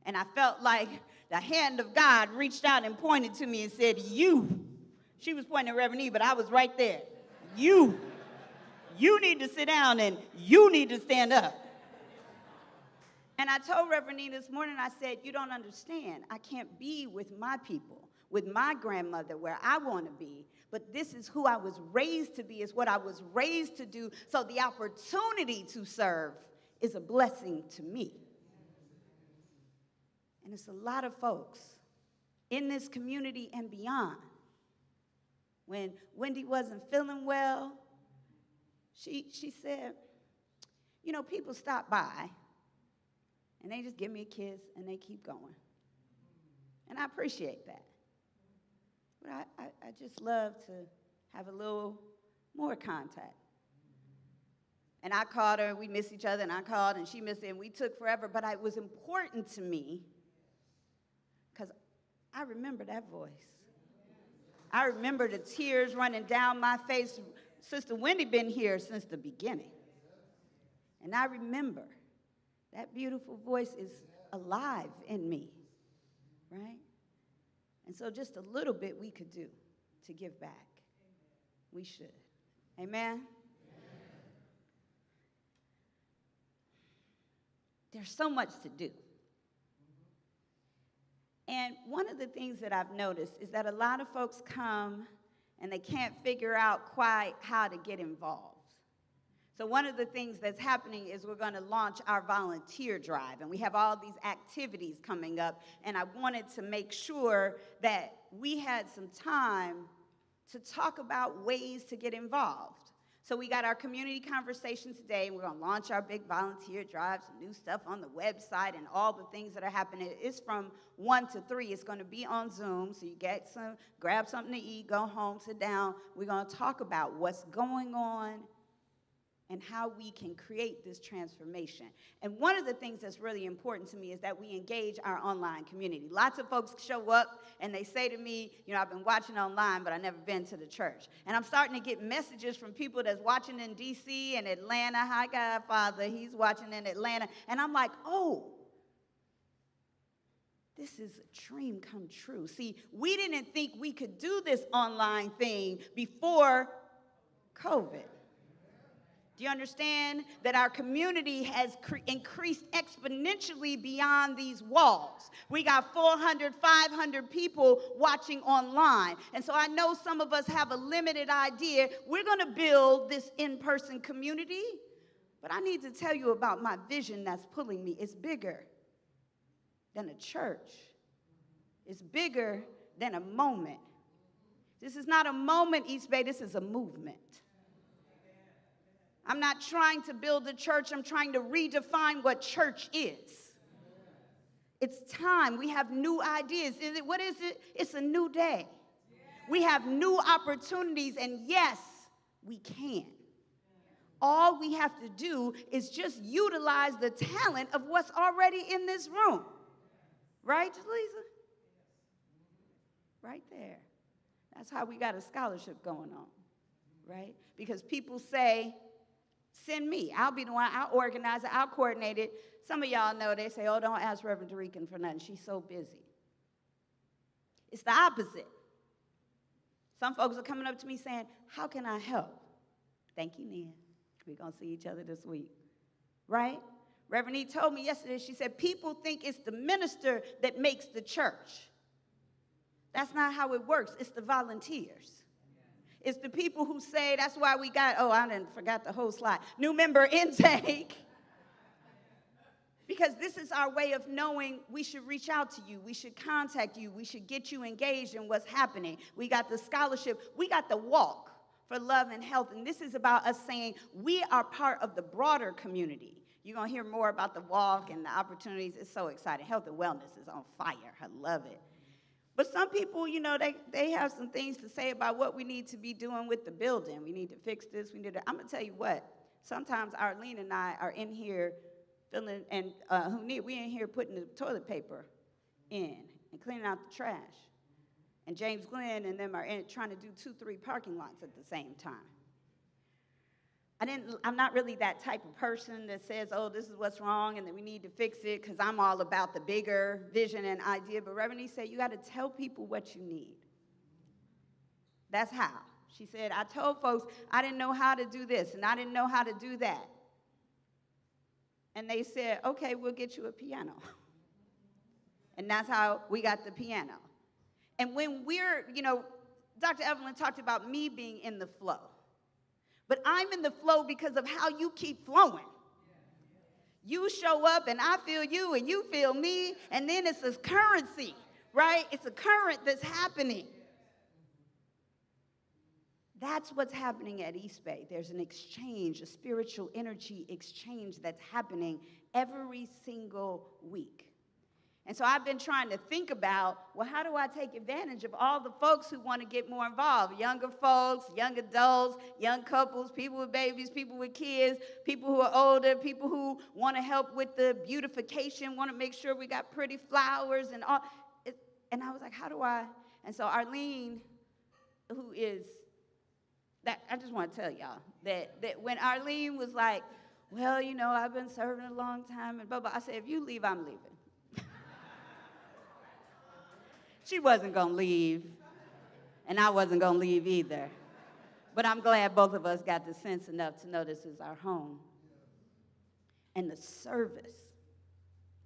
And I felt like the hand of God reached out and pointed to me and said, you. She was pointing at Reverend E, but I was right there. You need to sit down, and you need to stand up. And I told Reverend E this morning, I said, you don't understand. I can't be with my people, with my grandmother where I want to be, but this is who I was raised to be, is what I was raised to do. So the opportunity to serve is a blessing to me. And it's a lot of folks in this community and beyond. When Wendy wasn't feeling well, she said, you know, people stop by and they just give me a kiss and they keep going. And I appreciate that. But I just love to have a little more contact. And I called her, and we missed each other, and I called, and she missed it, and we took forever. But it was important to me because I remember that voice. I remember the tears running down my face. Sister Wendy been here since the beginning. And I remember that beautiful voice is alive in me, right? And so just a little bit we could do to give back. We should. Amen? There's so much to do. And one of the things that I've noticed is that a lot of folks come and they can't figure out quite how to get involved. So one of the things that's happening is we're going to launch our volunteer drive, and we have all these activities coming up, and I wanted to make sure that we had some time to talk about ways to get involved. So we got our community conversation today, and we're going to launch our big volunteer drive, some new stuff on the website and all the things that are happening. It's from 1 to 3. It's going to be on Zoom, so you grab something to eat, go home, sit down. We're going to talk about what's going on and how we can create this transformation. And one of the things that's really important to me is that we engage our online community. Lots of folks show up and they say to me, you know, I've been watching online, but I've never been to the church. And I'm starting to get messages from people that's watching in D.C. and Atlanta. Hi, Godfather, he's watching in Atlanta. And I'm like, oh, this is a dream come true. See, we didn't think we could do this online thing before COVID. Do you understand that our community has increased exponentially beyond these walls? We got 400, 500 people watching online. And so I know some of us have a limited idea. We're going to build this in-person community. But I need to tell you about my vision that's pulling me. It's bigger than a church. It's bigger than a moment. This is not a moment, East Bay. This is a movement. I'm not trying to build a church. I'm trying to redefine what church is. It's time. We have new ideas. What is it? It's a new day. We have new opportunities, and yes, we can. All we have to do is just utilize the talent of what's already in this room. Right, Lisa? Right there. That's how we got a scholarship going on, right? Because people say, send me. I'll be the one. I'll organize it. I'll coordinate it. Some of y'all know they say, oh, don't ask Reverend Dereca for nothing. She's so busy. It's the opposite. Some folks are coming up to me saying, how can I help? Thank you, Nia. We're going to see each other this week. Right? Reverend E told me yesterday, she said, people think it's the minister that makes the church. That's not how it works. It's the volunteers. It's the people who say, that's why we got, forgot the whole slide, new member intake. Because this is our way of knowing we should reach out to you. We should contact you. We should get you engaged in what's happening. We got the scholarship. We got the walk for love and health. And this is about us saying we are part of the broader community. You're going to hear more about the walk and the opportunities. It's so exciting. Health and wellness is on fire. I love it. But some people, you know, they have some things to say about what we need to be doing with the building. We need to fix this. I'm going to tell you what. Sometimes Arlene and I are in here filling, and we in here putting the toilet paper in and cleaning out the trash. And James Glenn and them are trying to do 2-3 parking lots at the same time. I'm not really that type of person that says, oh, this is what's wrong and that we need to fix it, because I'm all about the bigger vision and idea. But Reverend E said, you got to tell people what you need. That's how. She said, I told folks I didn't know how to do this and I didn't know how to do that. And they said, okay, we'll get you a piano. And that's how we got the piano. And when Dr. Evelyn talked about me being in the flow. But I'm in the flow because of how you keep flowing. You show up and I feel you and you feel me, and then it's a currency, right? It's a current that's happening. That's what's happening at East Bay. There's an exchange, a spiritual energy exchange that's happening every single week. And so I've been trying to think about, well, how do I take advantage of all the folks who want to get more involved? Younger folks, young adults, young couples, people with babies, people with kids, people who are older, people who want to help with the beautification, want to make sure we got pretty flowers and all. And I was like, how do I? And so Arlene, who is, that I just want to tell y'all that when Arlene was like, well, you know, I've been serving a long time and blah, blah, I said, if you leave, I'm leaving. She wasn't going to leave, and I wasn't going to leave either. But I'm glad both of us got the sense enough to know this is our home. And the service,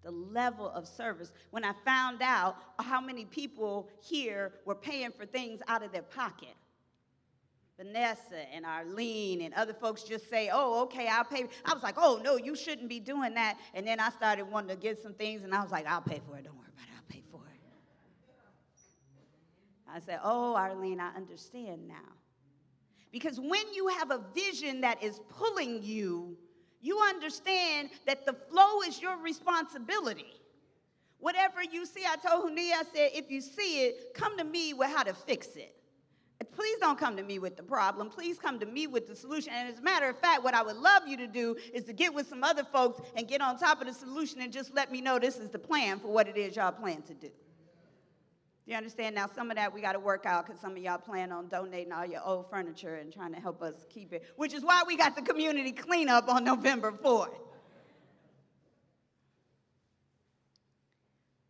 the level of service. When I found out how many people here were paying for things out of their pocket, Vanessa and Arlene and other folks just say, oh, okay, I'll pay. I was like, oh, no, you shouldn't be doing that. And then I started wanting to get some things, and I was like, I'll pay for it. Don't worry about it. I'll pay for it. I said, oh, Arlene, I understand now. Because when you have a vision that is pulling you, you understand that the flow is your responsibility. Whatever you see, I told Hunia, I said, if you see it, come to me with how to fix it. Please don't come to me with the problem. Please come to me with the solution. And as a matter of fact, what I would love you to do is to get with some other folks and get on top of the solution and just let me know this is the plan for what it is y'all plan to do. You understand? Now, some of that we got to work out because some of y'all plan on donating all your old furniture and trying to help us keep it, which is why we got the community cleanup on November 4th.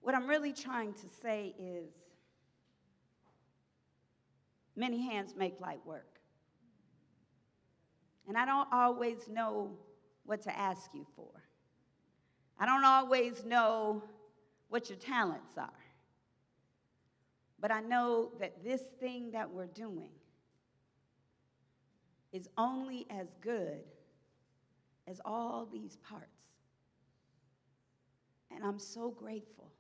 What I'm really trying to say is many hands make light work. And I don't always know what to ask you for. I don't always know what your talents are. But I know that this thing that we're doing is only as good as all these parts. And I'm so grateful.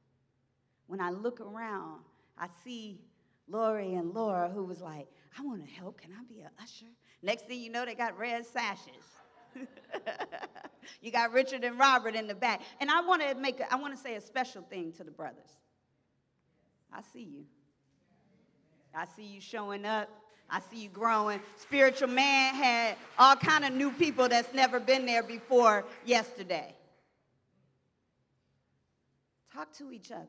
When I look around, I see Lori and Laura, who was like, I want to help. Can I be an usher? Next thing you know, they got red sashes. You got Richard and Robert in the back. And I want to say a special thing to the brothers. I see you. I see you showing up. I see you growing. Spiritual Man had all kind of new people that's never been there before yesterday. Talk to each other.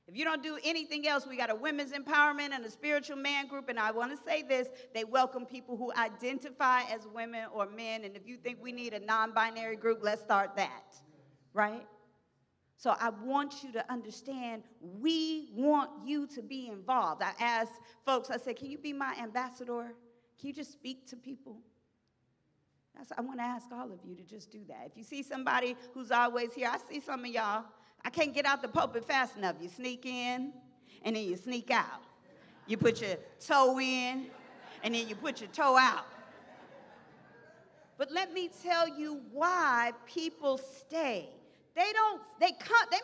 If you don't do anything else, we got a women's empowerment and a spiritual man group, and I want to say this, they welcome people who identify as women or men, and if you think we need a non-binary group, let's start that, right? So I want you to understand, we want you to be involved. I asked folks, I said, can you be my ambassador? Can you just speak to people? I want to ask all of you to just do that. If you see somebody who's always here, I see some of y'all, I can't get out the pulpit fast enough. You sneak in, and then you sneak out. You put your toe in, and then you put your toe out. But let me tell you why people stay. They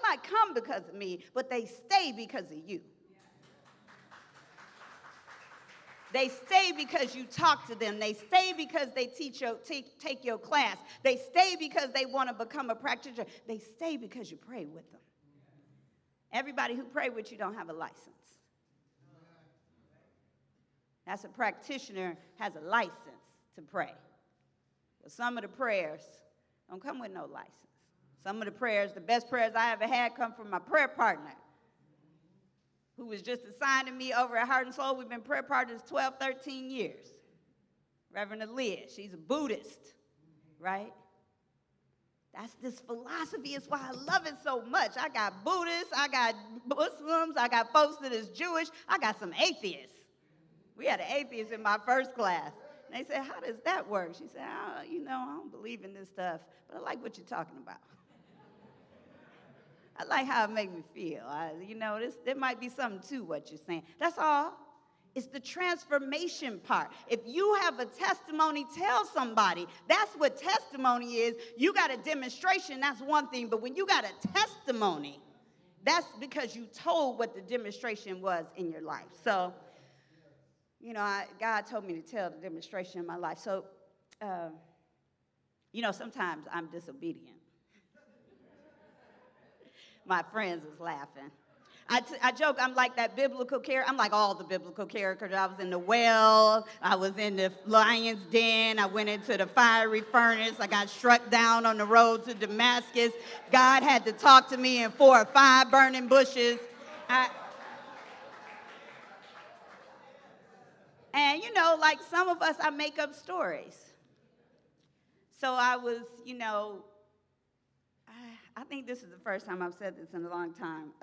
might come because of me, but they stay because of you. They stay because you talk to them. They stay because they take your class. They stay because they want to become a practitioner. They stay because you pray with them. Everybody who pray with you don't have a license. That's a practitioner has a license to pray. But some of the prayers don't come with no license. Some of the prayers, the best prayers I ever had, come from my prayer partner, who was just assigned to me over at Heart and Soul. We've been prayer partners 12, 13 years. Reverend Aaliyah, she's a Buddhist, right? That's this philosophy. It's why I love it so much. I got Buddhists, I got Muslims, I got folks that is Jewish, I got some atheists. We had an atheist in my first class. And they said, how does that work? She said, I don't believe in this stuff, but I like what you're talking about. I like how it makes me feel. There might be something to what you're saying. That's all. It's the transformation part. If you have a testimony, tell somebody. That's what testimony is. You got a demonstration, that's one thing. But when you got a testimony, that's because you told what the demonstration was in your life. So, God told me to tell the demonstration in my life. So, sometimes I'm disobedient. My friends was laughing. I joke, I'm like that biblical character. I'm like all the biblical characters. I was in the well. I was in the lion's den. I went into the fiery furnace. I got struck down on the road to Damascus. God had to talk to me in 4 or 5 burning bushes. And, you know, like some of us, I make up stories. So I was, you know, I think this is the first time I've said this in a long time.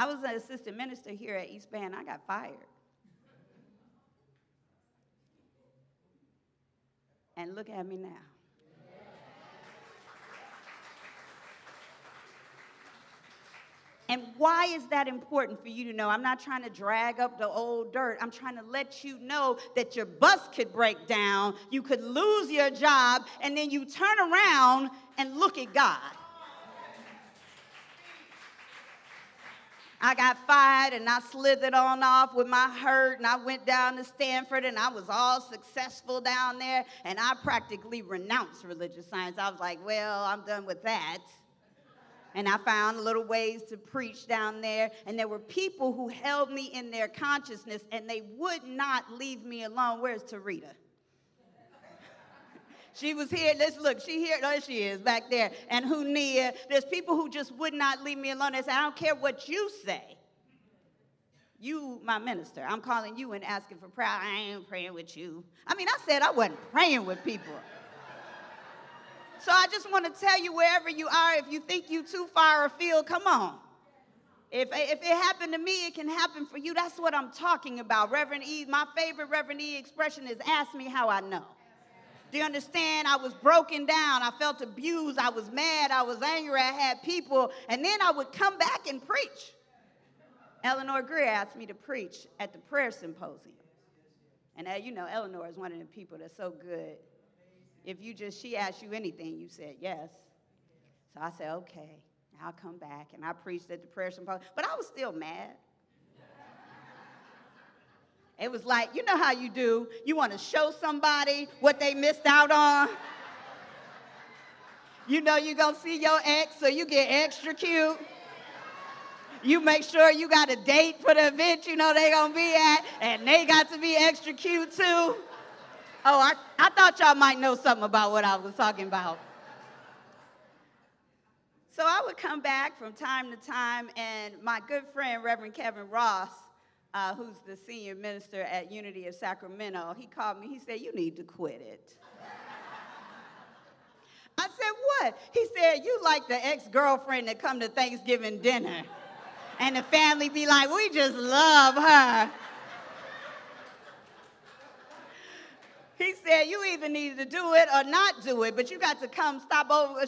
I was an assistant minister here at East Bend. I got fired. And look at me now. And why is that important for you to know? I'm not trying to drag up the old dirt. I'm trying to let you know that your bus could break down, you could lose your job, and then you turn around and look at God. I got fired, and I slithered on off with my hurt, and I went down to Stanford, and I was all successful down there, and I practically renounced religious science. I was like, well, I'm done with that. And I found little ways to preach down there. And there were people who held me in their consciousness, and they would not leave me alone. Where's Tarita? She was here. Let's look. She here. There she is back there. And Hunia. There's people who just would not leave me alone. They said, I don't care what you say. You, my minister, I'm calling you and asking for prayer. I ain't praying with you. I mean, I said I wasn't praying with people. So I just want to tell you, wherever you are, if you think you too far afield, come on. If it happened to me, it can happen for you. That's what I'm talking about. Reverend E, my favorite Reverend E expression is, ask me how I know. Do you understand? I was broken down. I felt abused. I was mad. I was angry. I had people. And then I would come back and preach. Eleanor Greer asked me to preach at the prayer symposium. And you know, Eleanor is one of the people that's so good. If she asked you anything, you said yes. So I said, okay, I'll come back. And I preached at the prayer symposium. But I was still mad. It was like, you know how you do. You want to show somebody what they missed out on. You know you're going to see your ex, so you get extra cute. You make sure you got a date for the event you know they're going to be at, and they got to be extra cute too. Oh, I thought y'all might know something about what I was talking about. So I would come back from time to time, and my good friend, Reverend Kevin Ross, who's the senior minister at Unity of Sacramento, he called me. He said, you need to quit it. I said, what? He said, you like the ex-girlfriend that come to Thanksgiving dinner, and the family be like, we just love her. He said, you either need to do it or not do it, but you got to come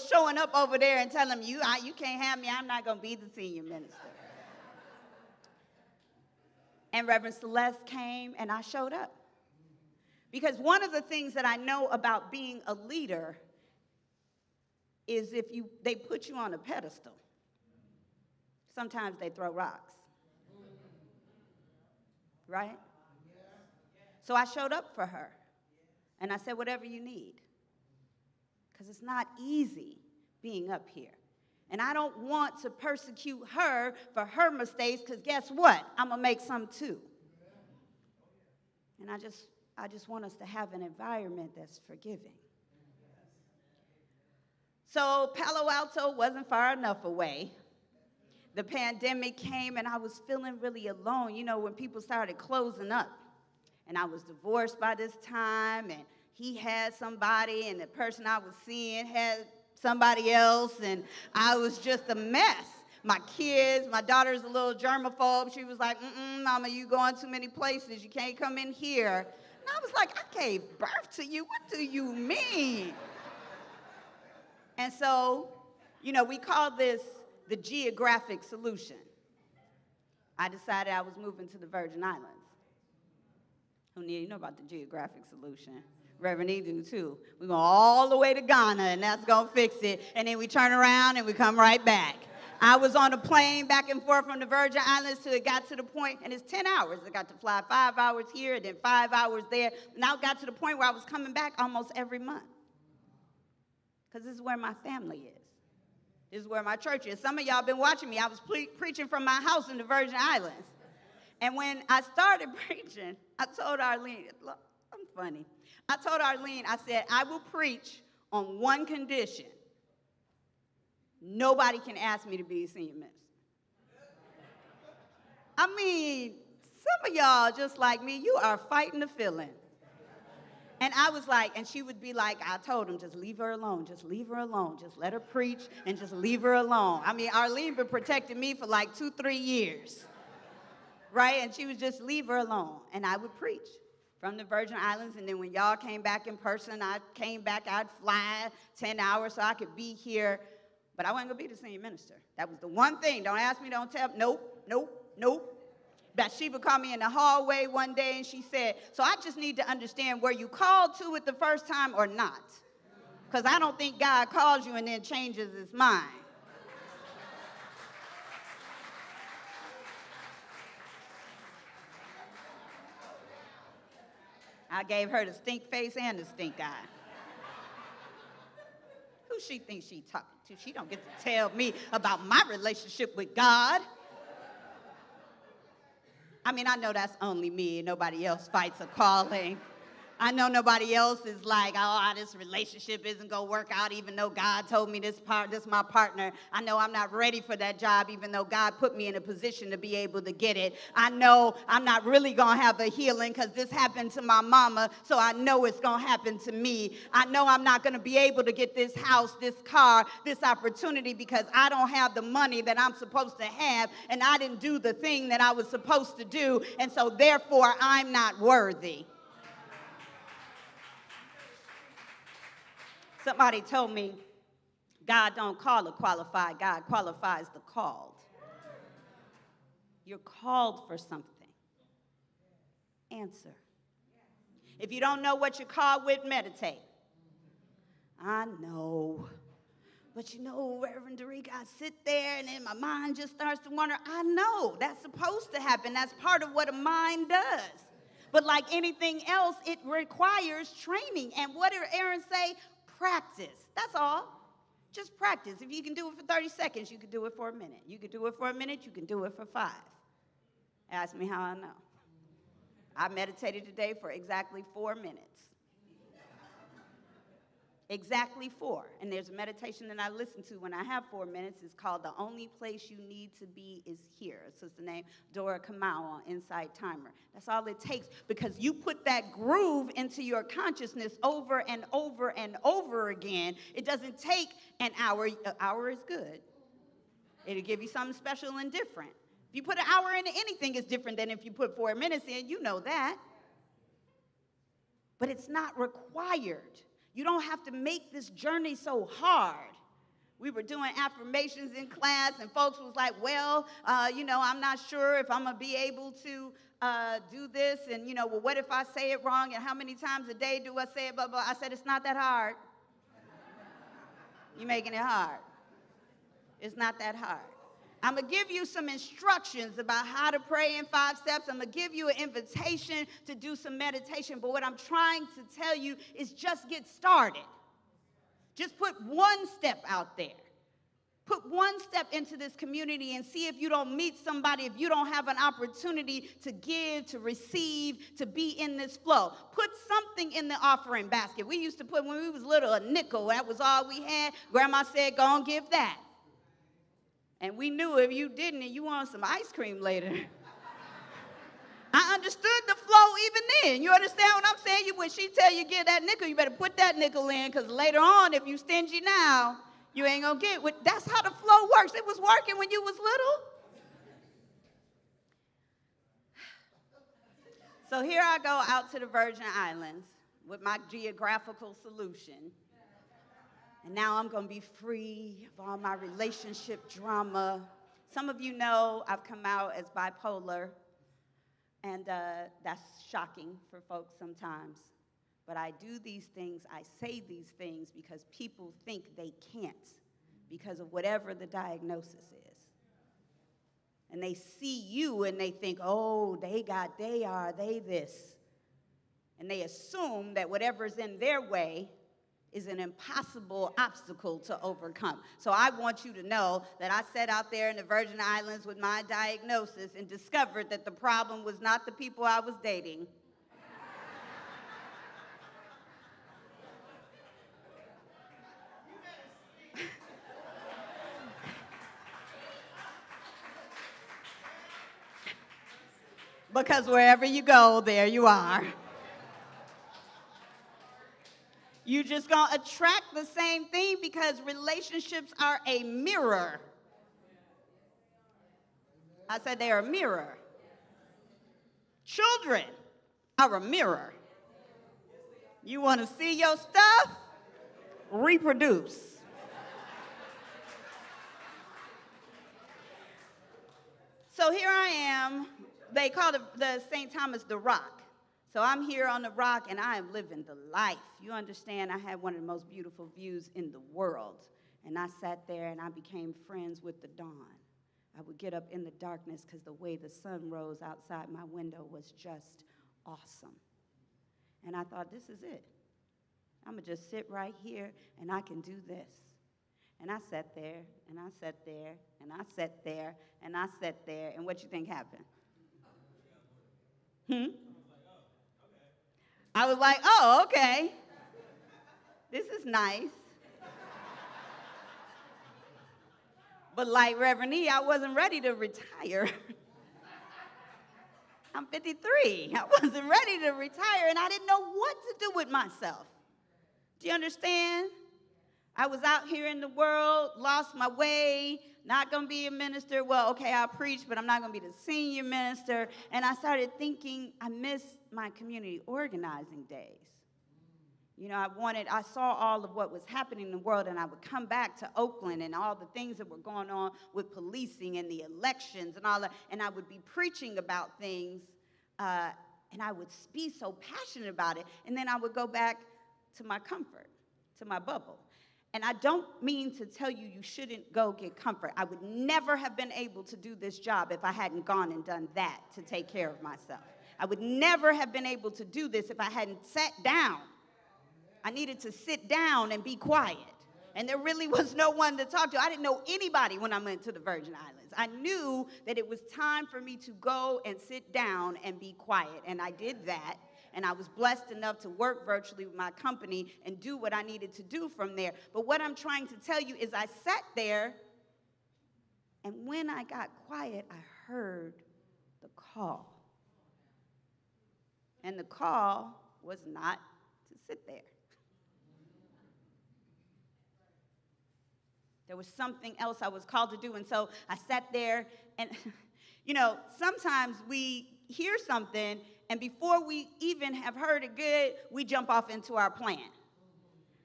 showing up over there and tell them, you can't have me, I'm not going to be the senior minister. And Reverend Celeste came, and I showed up. Because one of the things that I know about being a leader is they put you on a pedestal, sometimes they throw rocks. Right? So I showed up for her. And I said, whatever you need. Because it's not easy being up here. And I don't want to persecute her for her mistakes, because guess what? I'm going to make some too. And I just want us to have an environment that's forgiving. So Palo Alto wasn't far enough away. The pandemic came, and I was feeling really alone, you know, when people started closing up. And I was divorced by this time, and he had somebody, and the person I was seeing had somebody else, and I was just a mess. My kids, my daughter's a little germaphobe. She was like, Mama, you going too many places. You can't come in here. And I was like, I gave birth to you. What do you mean? And so, you know, we call this the geographic solution. I decided I was moving to the Virgin Islands. You know about the geographic solution. Reverend E do too. We're going all the way to Ghana, and that's going to fix it. And then we turn around and we come right back. I was on a plane back and forth from the Virgin Islands till it got to the point, and it's 10 hours. I got to fly 5 hours here and then 5 hours there. Now it got to the point where I was coming back almost every month. Because this is where my family is. This is where my church is. Some of y'all been watching me. I was preaching from my house in the Virgin Islands. And when I started preaching, I told Arlene, look, I'm funny. I told Arlene, I said, I will preach on one condition. Nobody can ask me to be a senior minister. I mean, some of y'all, just like me, you are fighting the feeling. And I was like, and she would be like, I told him, just leave her alone, just leave her alone, just let her preach and just leave her alone. I mean, Arlene been protecting me for like 2-3 years, right? And she would just leave her alone, and I would preach from the Virgin Islands. And then when y'all came back in person, I came back, I'd fly 10 hours so I could be here, but I wasn't gonna be the senior minister. That was the one thing. Don't ask me, don't tell, nope. Bathsheba called me in the hallway one day and she said, so I just need to understand, were you called to it the first time or not? Because I don't think God calls you and then changes his mind. I gave her the stink face and the stink eye. Who she thinks she talking to? She don't get to tell me about my relationship with God. I mean, I know that's only me. Nobody else fights a calling. I know nobody else is like, oh, this relationship isn't going to work out even though God told me this is my partner. I know I'm not ready for that job even though God put me in a position to be able to get it. I know I'm not really going to have a healing because this happened to my mama, so I know it's going to happen to me. I know I'm not going to be able to get this house, this car, this opportunity because I don't have the money that I'm supposed to have, and I didn't do the thing that I was supposed to do, and so therefore I'm not worthy. Somebody told me, God don't call a qualified, God qualifies the called. You're called for something. Answer. If you don't know what you're called with, meditate. I know. But you know, Reverend Dereca, I sit there and then my mind just starts to wander. I know. That's supposed to happen. That's part of what a mind does. But like anything else, it requires training. And what did Aaron say? Practice. That's all. Just practice. If you can do it for 30 seconds, you can do it for a minute. You can do it for a minute, you can do it for 5. Ask me how I know. I meditated today for exactly 4 minutes. Exactly 4. And there's a meditation that I listen to when I have 4 minutes. It's called The Only Place You Need to Be Is Here. It's the name Dereca on Insight Timer. That's all it takes, because you put that groove into your consciousness over and over and over again. It doesn't take an hour. An hour is good. It'll give you something special and different. If you put an hour into anything, it's different than if you put 4 minutes in. You know that. But it's not required. You don't have to make this journey so hard. We were doing affirmations in class, and folks was like, well, I'm not sure if I'm going to be able to do this. And, well, what if I say it wrong? And how many times a day do I say it? Blah, blah. I said, it's not that hard. You're making it hard. It's not that hard. I'm going to give you some instructions about how to pray in 5 steps. I'm going to give you an invitation to do some meditation. But what I'm trying to tell you is just get started. Just put one step out there. Put one step into this community and see if you don't meet somebody, if you don't have an opportunity to give, to receive, to be in this flow. Put something in the offering basket. We used to put, when we was little, a nickel. That was all we had. Grandma said, go and give that. And we knew if you didn't and you wanted some ice cream later. I understood the flow even then. You understand what I'm saying? When she tell you get that nickel, you better put that nickel in, because later on, if you stingy now, you ain't going to get it. That's how the flow works. It was working when you was little. So here I go out to the Virgin Islands with my geographical solution. And now I'm going to be free of all my relationship drama. Some of you know I've come out as bipolar, and that's shocking for folks sometimes. But I do these things, I say these things because people think they can't because of whatever the diagnosis is. And they see you and they think, oh, they this. And they assume that whatever's in their way is an impossible obstacle to overcome. So I want you to know that I sat out there in the Virgin Islands with my diagnosis and discovered that the problem was not the people I was dating. Because wherever you go, there you are. You're just going to attract the same thing because relationships are a mirror. I said they're a mirror. Children are a mirror. You want to see your stuff? Reproduce. So here I am. They call the St. Thomas the Rock. So I'm here on the rock, and I am living the life. You understand, I had one of the most beautiful views in the world. And I sat there, and I became friends with the dawn. I would get up in the darkness because the way the sun rose outside my window was just awesome. And I thought, this is it. I'm going to just sit right here, and I can do this. And I sat there, and I sat there, and I sat there, and I sat there, and what you think happened? I was like, oh, okay. This is nice. But like Reverend E, I wasn't ready to retire. I'm 53. I wasn't ready to retire, and I didn't know what to do with myself. Do you understand? I was out here in the world, lost my way, not going to be a minister. Well, okay, I'll preach, but I'm not going to be the senior minister. And I started thinking I miss my community organizing days. You know, I saw all of what was happening in the world, and I would come back to Oakland and all the things that were going on with policing and the elections and all that, and I would be preaching about things, and I would be so passionate about it, and then I would go back to my comfort, to my bubble. And I don't mean to tell you you shouldn't go get comfort. I would never have been able to do this job if I hadn't gone and done that to take care of myself. I would never have been able to do this if I hadn't sat down. I needed to sit down and be quiet. And there really was no one to talk to. I didn't know anybody when I went to the Virgin Islands. I knew that it was time for me to go and sit down and be quiet. And I did that. And I was blessed enough to work virtually with my company and do what I needed to do from there. But what I'm trying to tell you is I sat there, and when I got quiet, I heard the call. And the call was not to sit there. There was something else I was called to do, and so I sat there, and, you know, sometimes we hear something, and before we even have heard it good, we jump off into our plan,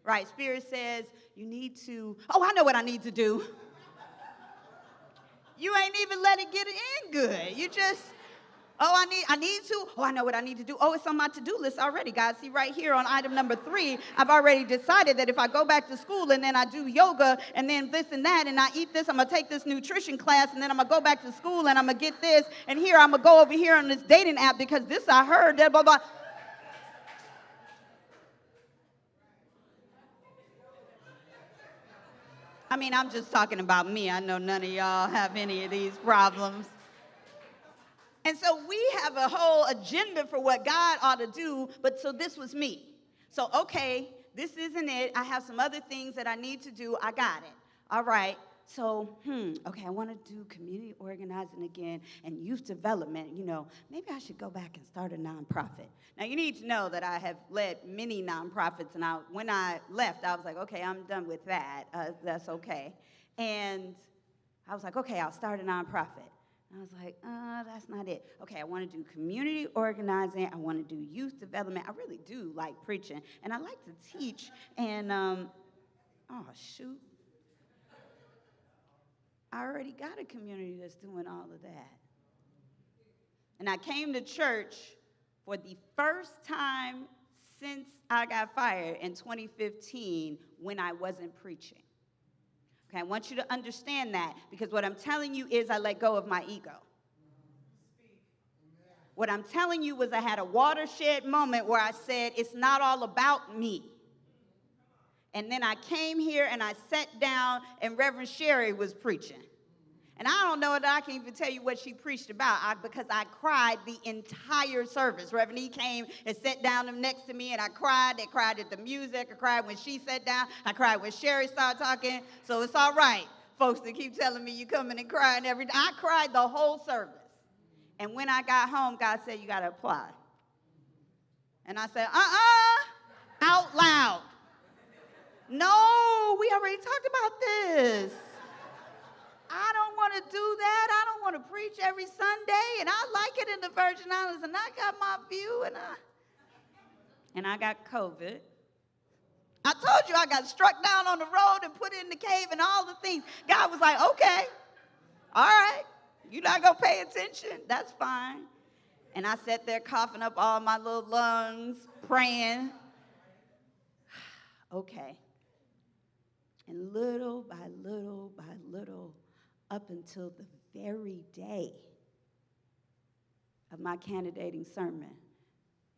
right? Spirit says, you need to, I know what I need to do. You ain't even let it get in good. You just, I know what I need to do. Oh, it's on my to-do list already, guys. See right here on item number 3, I've already decided that if I go back to school and then I do yoga and then this and that and I eat this, I'm going to take this nutrition class and then I'm going to go back to school and I'm going to get this and here I'm going to go over here on this dating app because this I heard, that blah, blah. I mean, I'm just talking about me. I know none of y'all have any of these problems. And so we have a whole agenda for what God ought to do, but so this was me. So, okay, this isn't it. I have some other things that I need to do. I got it. All right. So, okay, I want to do community organizing again and youth development. You know, maybe I should go back and start a nonprofit. Now, you need to know that I have led many nonprofits, and when I left, I was like, okay, I'm done with that. That's okay. And I was like, okay, I'll start a nonprofit. I was like, that's not it. Okay, I want to do community organizing. I want to do youth development. I really do like preaching, and I like to teach. And, shoot. I already got a community that's doing all of that. And I came to church for the first time since I got fired in 2015 when I wasn't preaching. Okay, I want you to understand that because what I'm telling you is I let go of my ego. What I'm telling you was I had a watershed moment where I said, it's not all about me. And then I came here and I sat down and Reverend Sherry was preaching. And I don't know that I can even tell you what she preached about because I cried the entire service. Reverend E came and sat down next to me and I cried. They cried at the music. I cried when she sat down. I cried when Sherry started talking. So it's all right, folks that keep telling me you coming and crying every day. I cried the whole service. And when I got home, God said, you got to apply. And I said, out loud. No, we already talked about this. I don't want to do that. I don't want to preach every Sunday. And I like it in the Virgin Islands. And I got my view. And I got COVID. I told you I got struck down on the road and put in the cave and all the things. God was like, okay, all right. You're not going to pay attention? That's fine. And I sat there coughing up all my little lungs, praying. Okay. And little by little by little, up until the very day of my candidating sermon,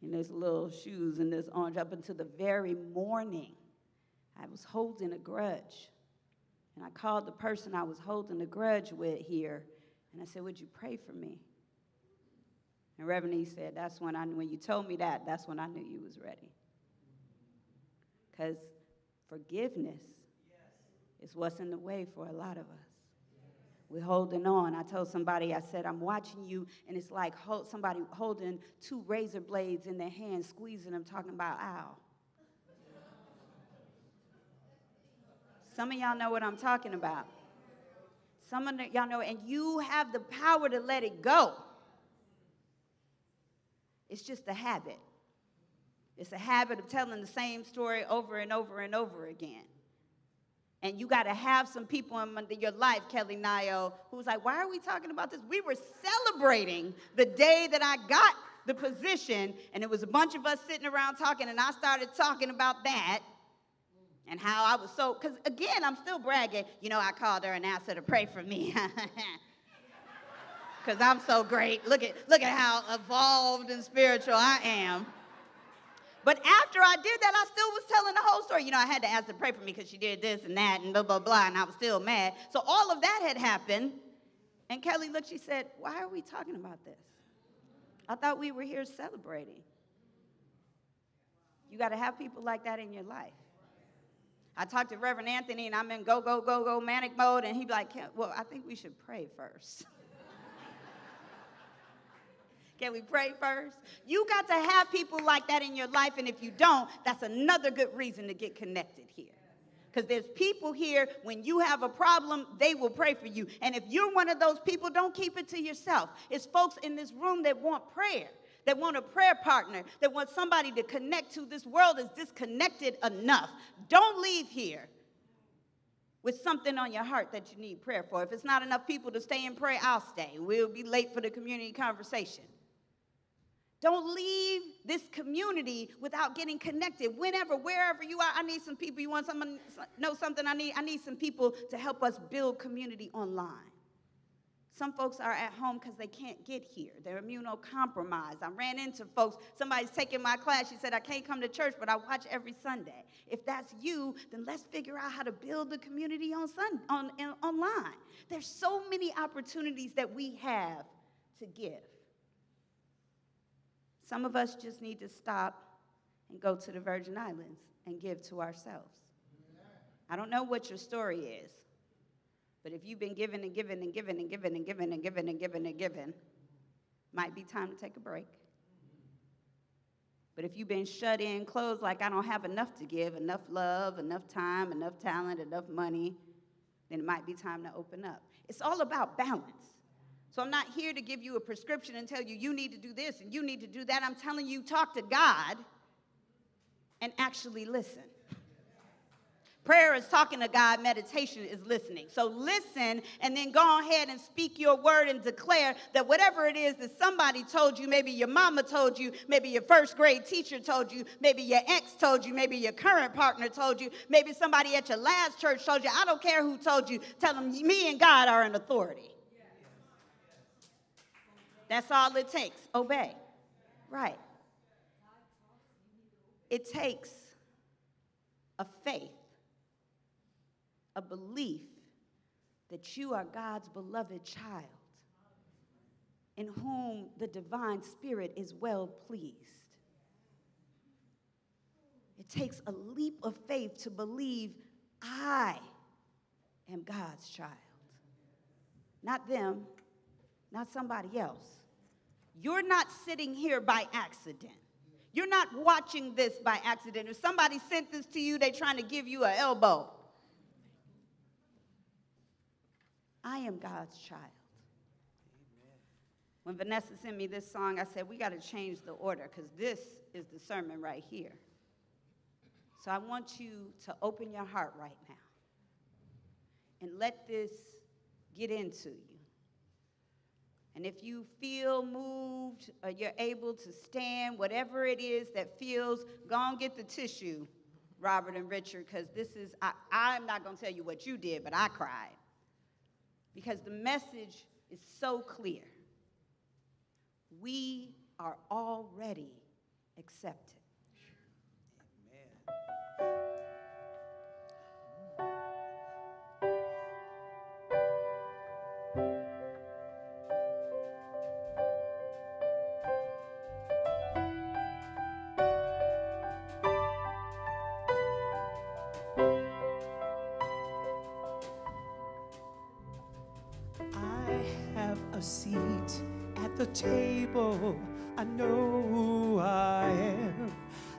in those little shoes and this orange, up until the very morning, I was holding a grudge. And I called the person I was holding a grudge with here, and I said, would you pray for me? And Reverend E said, that's when you told me that, that's when I knew you was ready. Because forgiveness is what's in the way for a lot of us. We're holding on. I told somebody, I said, I'm watching you, and it's like somebody holding 2 razor blades in their hands, squeezing them, talking about, ow. Some of y'all know what I'm talking about. Some of y'all know, and you have the power to let it go. It's just a habit. It's a habit of telling the same story over and over and over again. And you got to have some people in your life, Kelly Nio, who's like, why are we talking about this? We were celebrating the day that I got the position, and it was a bunch of us sitting around talking, and I started talking about that and how I was so, because again, I'm still bragging. You know, I called her and asked her to pray for me. Because I'm so great. Look at how evolved and spiritual I am. But after I did that, I still was telling the whole story. You know, I had to ask her to pray for me because she did this and that and blah, blah, blah, and I was still mad. So all of that had happened. And Kelly looked, she said, why are we talking about this? I thought we were here celebrating. You got to have people like that in your life. I talked to Reverend Anthony, and I'm in go, go, go, go manic mode, and he'd be like, well, I think we should pray first. Can we pray first? You got to have people like that in your life, and if you don't, that's another good reason to get connected here. Because there's people here, when you have a problem, they will pray for you. And if you're one of those people, don't keep it to yourself. It's folks in this room that want prayer, that want a prayer partner, that want somebody to connect to. This world is disconnected enough. Don't leave here with something on your heart that you need prayer for. If it's not enough people to stay in prayer, I'll stay. We'll be late for the community conversation. Don't leave this community without getting connected. Whenever, wherever you are, I need some people. You want someone know something? I need some people to help us build community online. Some folks are at home because they can't get here. They're immunocompromised. I ran into folks. Somebody's taking my class. She said, I can't come to church, but I watch every Sunday. If that's you, then let's figure out how to build the community online. There's so many opportunities that we have to give. Some of us just need to stop and go to the Virgin Islands and give to ourselves. I don't know what your story is, but if you've been giving and giving and giving and giving and giving and giving and giving and giving, might be time to take a break. But if you've been shut in, closed, like I don't have enough to give, enough love, enough time, enough talent, enough money, then it might be time to open up. It's all about balance. So I'm not here to give you a prescription and tell you, you need to do this and you need to do that. I'm telling you, talk to God and actually listen. Prayer is talking to God. Meditation is listening. So listen and then go ahead and speak your word and declare that whatever it is that somebody told you, maybe your mama told you, maybe your first grade teacher told you, maybe your ex told you, maybe your current partner told you, maybe somebody at your last church told you. I don't care who told you. Tell them me and God are in authority. That's all it takes. Obey. Right. It takes a faith a belief that you are God's beloved child, in whom the divine spirit is well pleased. It takes a leap of faith to believe I am God's child. Not them, not somebody else. You're not sitting here by accident. You're not watching this by accident. If somebody sent this to you, they're trying to give you an elbow. I am God's child. When Vanessa sent me this song, I said, we got to change the order because this is the sermon right here. So I want you to open your heart right now and let this get into you. And if you feel moved or you're able to stand, whatever it is that feels, go and get the tissue, Robert and Richard, because this is, I'm not going to tell you what you did, but I cried. Because the message is so clear. We are already accepted. I have a seat at the table. I know who I am.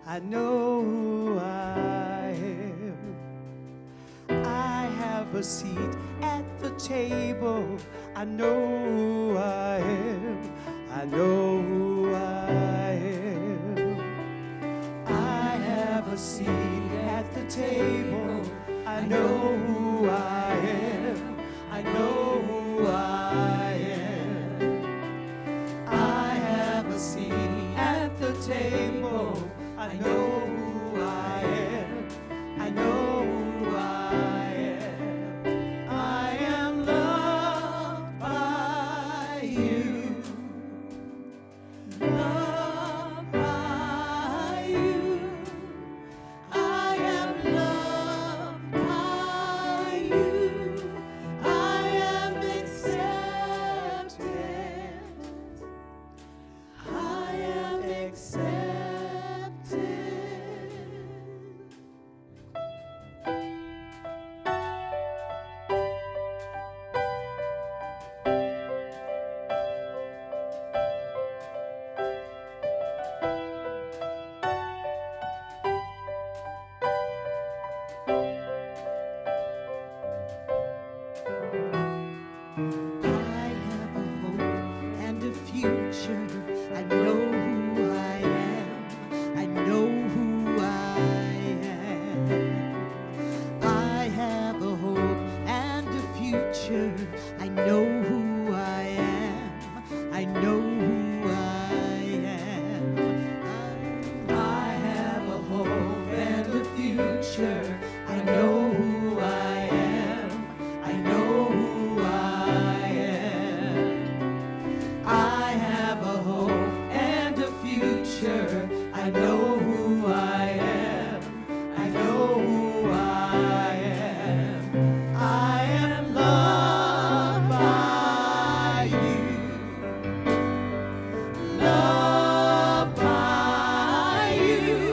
I know who I am. I have a seat at the table. I know who I am. I know who I am. I have a seat at the table. I know who I am. I know who I am. I have a seat at the table. I know who I am. I know who I am. I am loved by you. Loved by you. I am loved by you. I am accepted. I am accepted. I have a hope and a future. I know who I am. I know who I am. I have a hope and a future. I know who I am. I know who I am. I have a hope and a future. I know who I am. I know who I am. I have a hope and a future. I know who I am. I know who I am. I am loved by you. Loved by you.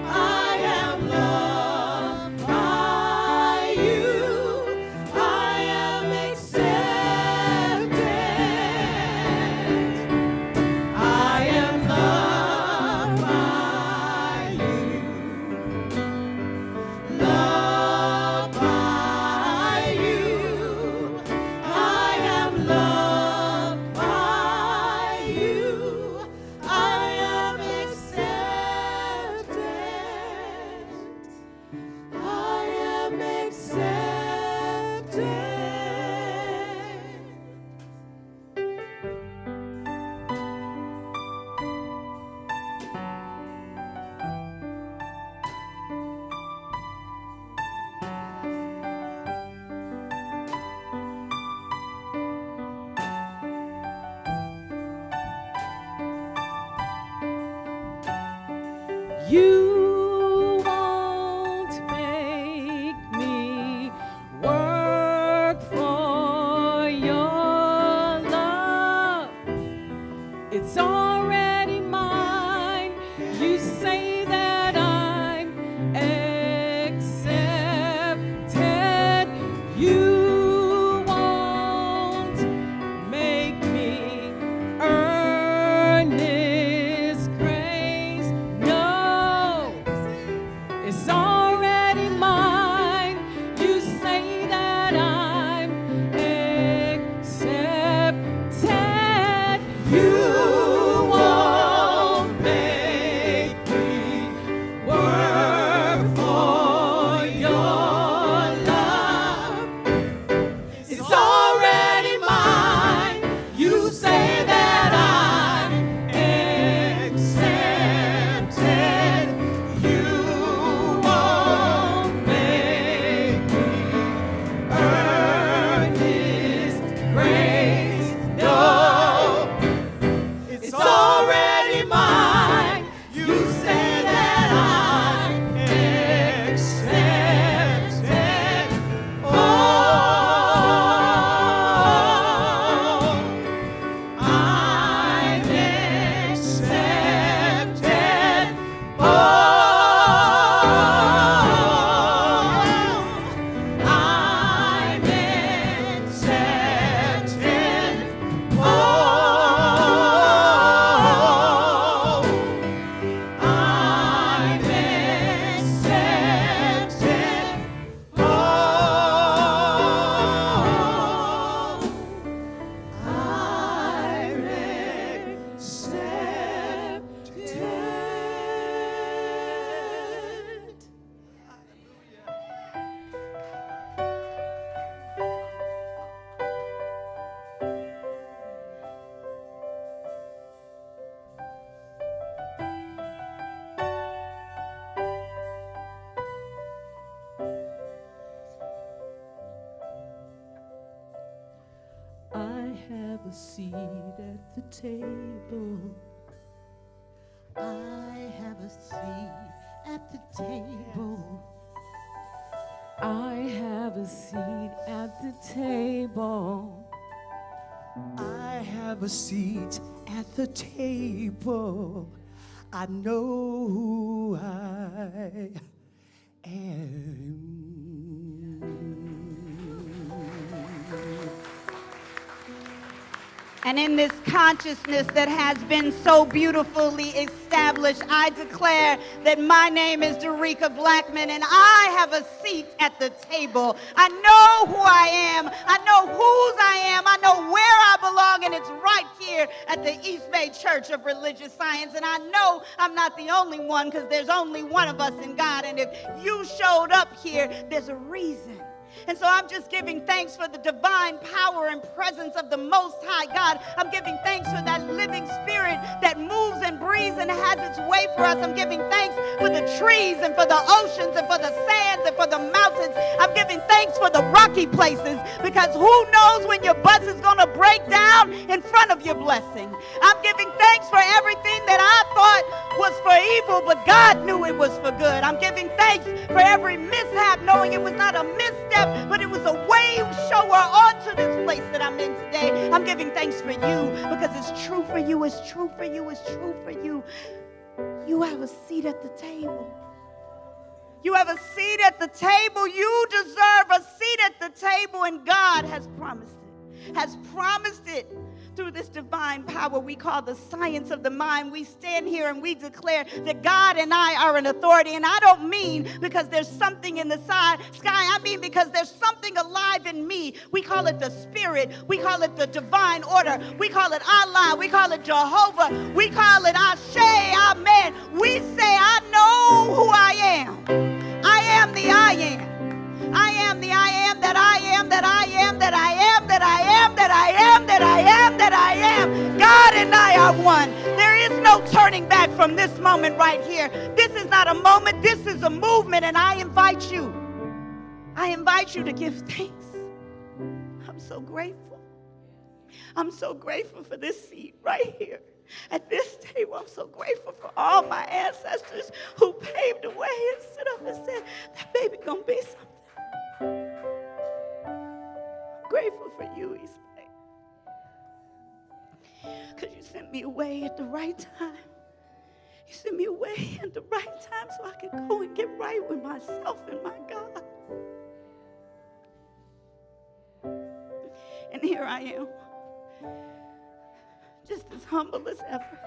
I am loved by a seat at the table. I have a seat at the table. I have a seat at the table. I have a seat at the table. I know who I am. And in this consciousness that has been so beautifully established, I declare that my name is Dereca Blackmon, and I have a seat at the table. I know who I am. I know whose I am. I know where I belong, and it's right here at the East Bay Church of Religious Science. And I know I'm not the only one, because there's only one of us in God. And if you showed up here, there's a reason. And so I'm just giving thanks for the divine power and presence of the Most High God. I'm giving thanks for that living spirit that moves and breathes and has its way for us. I'm giving thanks for the trees and for the oceans and for the sands and for the mountains. I'm giving thanks for the rocky places, because who knows when your bus is going to break down in front of your blessing. I'm giving thanks for everything that I thought was for evil, but God knew it was for good. I'm giving thanks for every mishap, knowing it was not a misstep, but it was a wave shower onto this place that I'm in today. I'm giving thanks for you, because it's true for you, it's true for you, it's true for you. You have a seat at the table. You have a seat at the table. You deserve a seat at the table, and God has promised it through this divine power we call the science of the mind. We stand here and we declare that God and I are an authority. And I don't mean because there's something in the sky. I mean because there's something alive in me. We call it the spirit. We call it the divine order. We call it Allah. We call it Jehovah. We call it Ashe. Amen. We say, I know who I am. I am the I am. I am the I am that I am, that I am, that I am, that I am, that I am, that I am, that I am. God and I are one. There is no turning back from this moment right here. This is not a moment. This is a movement, and I invite you. I invite you to give thanks. I'm so grateful. I'm so grateful for this seat right here at this table. I'm so grateful for all my ancestors who paved the way and stood up and said, that baby gonna be something. I'm grateful for you, East Bay, because you sent me away at the right time. You sent me away at the right time so I could go and get right with myself and my God. And here I am, just as humble as ever.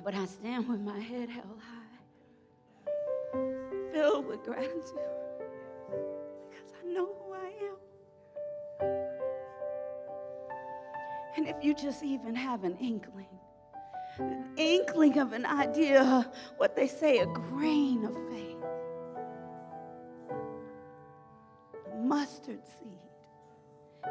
But I stand with my head held high, filled with gratitude, because I know who I am. And if you just even have an inkling of an idea, what they say, a grain of faith, a mustard seed.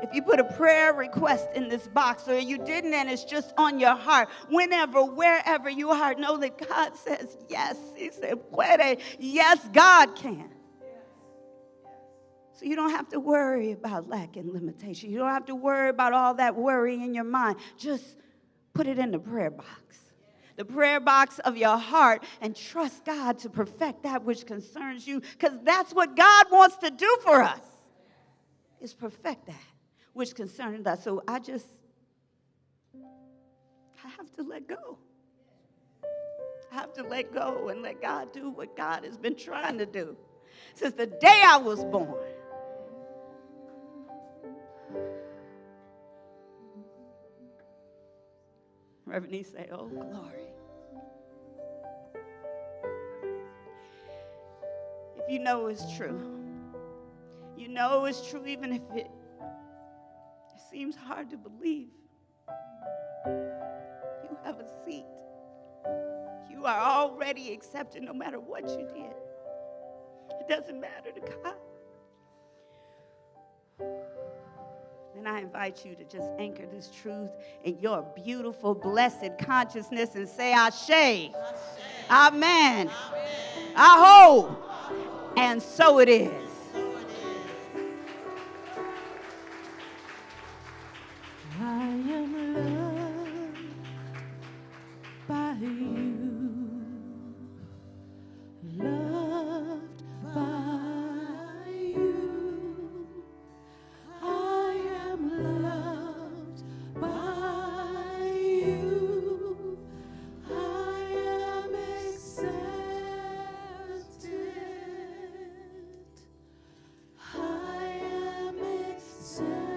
If you put a prayer request in this box, or you didn't and it's just on your heart, whenever, wherever you are, know that God says yes. He said, puede. Yes, God can. So you don't have to worry about lack and limitation. You don't have to worry about all that worry in your mind. Just put it in the prayer box. The prayer box of your heart, and trust God to perfect that which concerns you, because that's what God wants to do for us, is perfect that which concerns us. So I have to let go. I have to let go and let God do what God has been trying to do since the day I was born. Reverend, he say, oh, glory. If you know it's true, you know it's true even if it seems hard to believe. You have a seat. You are already accepted no matter what you did. It doesn't matter to God. And I invite you to just anchor this truth in your beautiful, blessed consciousness and say, Ashe. Amen. Aho. And so it is. I am loved by you, loved by you. I am loved by you. I am accepted. I am accepted.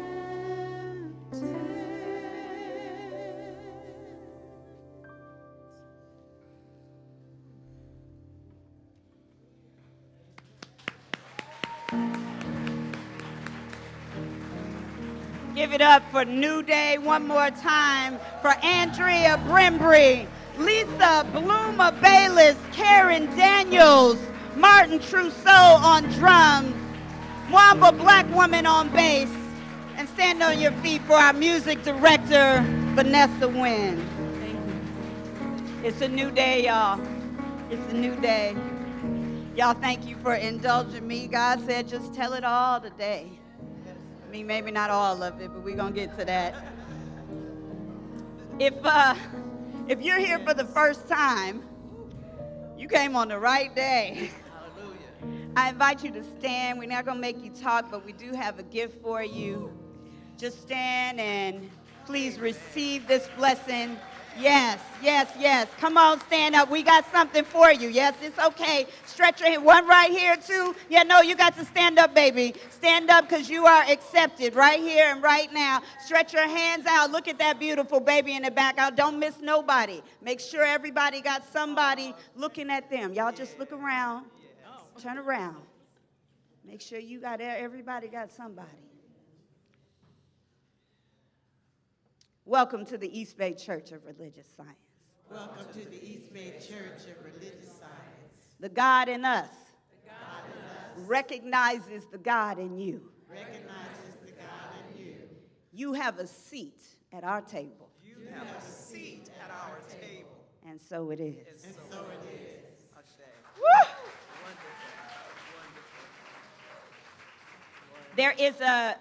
Give it up for NuDay one more time, for Andrea Brimbry, Lisa Bluma Bayless, Karen Daniels, Martin Trousseau on drums, Mwamba Blackwoman on bass, and stand on your feet for our music director, Vanessa Wynn. Thank you. It's a new day, y'all. It's a new day. Y'all, thank you for indulging me. God said just tell it all today. I mean, maybe not all of it, but we're going to get to that. If you're here for the first time, you came on the right day. Hallelujah. I invite you to stand. We're not going to make you talk, but we do have a gift for you. Just stand and please receive this blessing. Yes, yes, yes. Come on, stand up. We got something for you. Yes, it's okay. Stretch your hand. One right here, too. Yeah, no, you got to stand up, baby. Stand up because you are accepted right here and right now. Stretch your hands out. Look at that beautiful baby in the back. Don't miss nobody. Make sure everybody got somebody looking at them. Y'all just look around. Turn around. Make sure you got everybody got somebody. Welcome to the East Bay Church of Religious Science. Welcome to the East Bay Church of Religious Science. The God in us, God in us recognizes the God in you. recognizes the God in you. You have a seat at our table. You have a seat at our table. And so it is. And so it is. Woo! There is a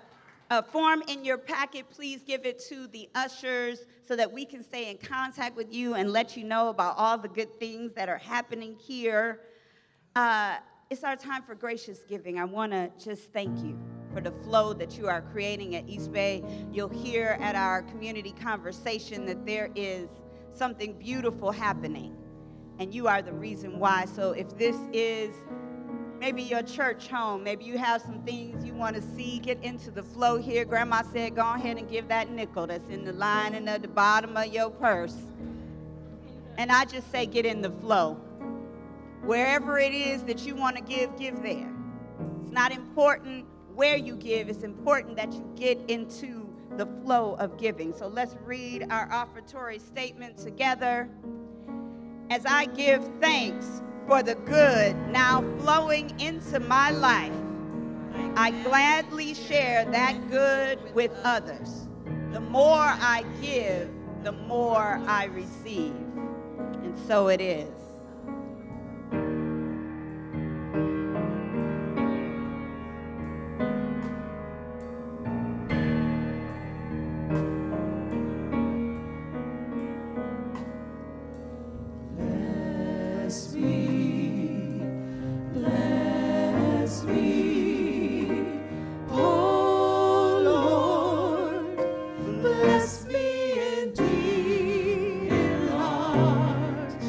form in your packet. Please give it to the ushers so that we can stay in contact with you and let you know about all the good things that are happening here. It's our time for gracious giving. I want to just thank you for the flow that you are creating at East Bay. You'll hear at our community conversation that there is something beautiful happening, and you are the reason why. So if this is maybe your church home, maybe you have some things you want to see, get into the flow here. Grandma said, go ahead and give that nickel that's in the lining at the bottom of your purse. And I just say, get in the flow. Wherever it is that you want to give there. It's not important where you give. It's important that you get into the flow of giving. So let's read our offertory statement together. As I give thanks for the good now flowing into my life, I gladly share that good with others. The more I give, the more I receive. And so it is. Bless me indeed, enlarge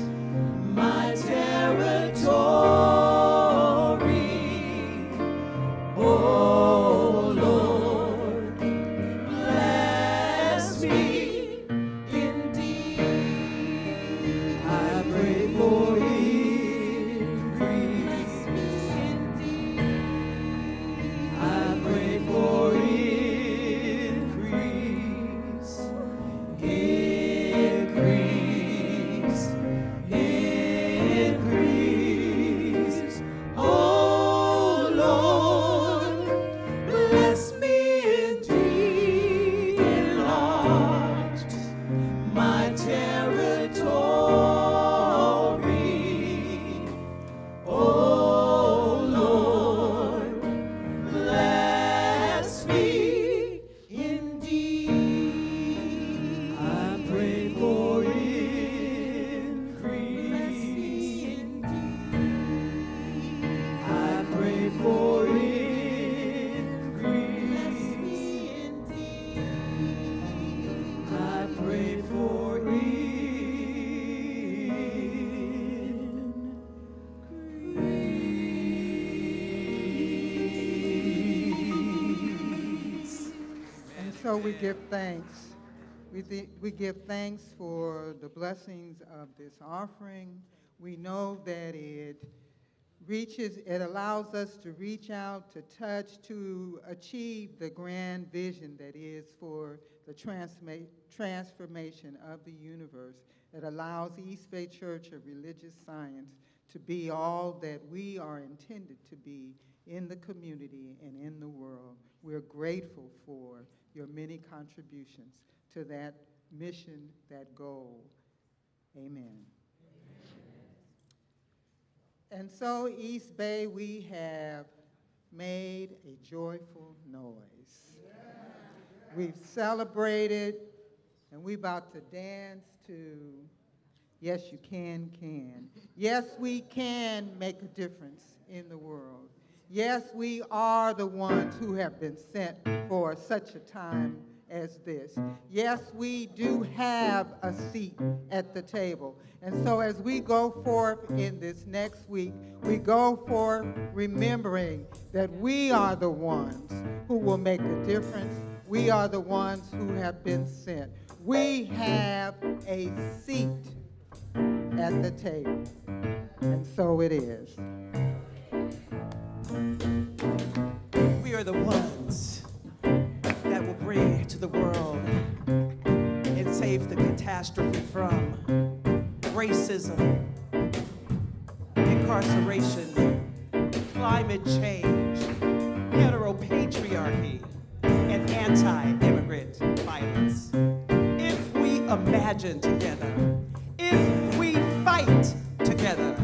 so we give thanks. We give thanks for the blessings of this offering. We know that it allows us to reach out, to touch, to achieve the grand vision that is for the transformation of the universe, that allows East Bay Church of Religious Science to be all that we are intended to be in the community and in the world. We're grateful for your many contributions to that mission, that goal. Amen. And so, East Bay, we have made a joyful noise. We've celebrated, and we're about to dance to Yes You Can. Yes, we can make a difference in the world. Yes, we are the ones who have been sent for such a time as this. Yes, we do have a seat at the table. And so as we go forth in this next week, we go forth remembering that we are the ones who will make a difference. We are the ones who have been sent. We have a seat at the table. And so it is. We are the ones that will bring to the world and save the catastrophe from racism, incarceration, climate change, heteropatriarchy, and anti-immigrant violence. If we imagine together, if we fight together,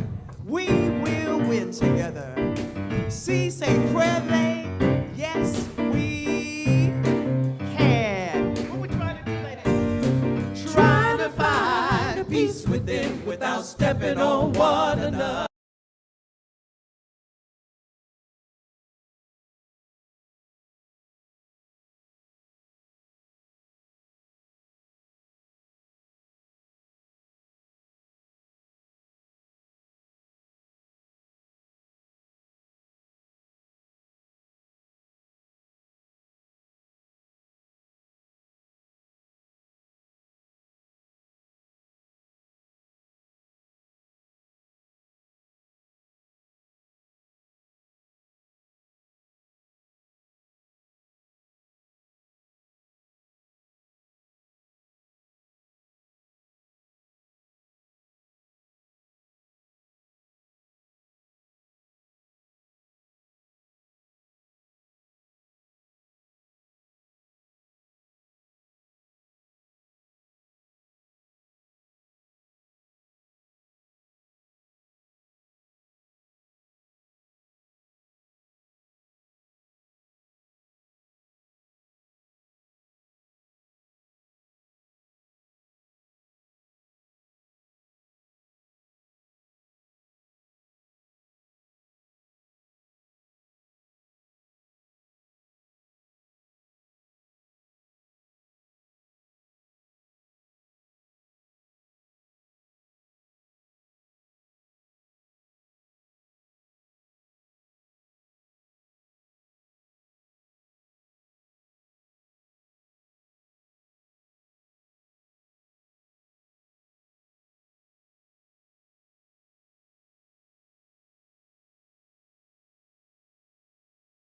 we will win together. Si se puede, yes, we can. What we trying to do, ladies? Trying to find peace within without stepping on one another.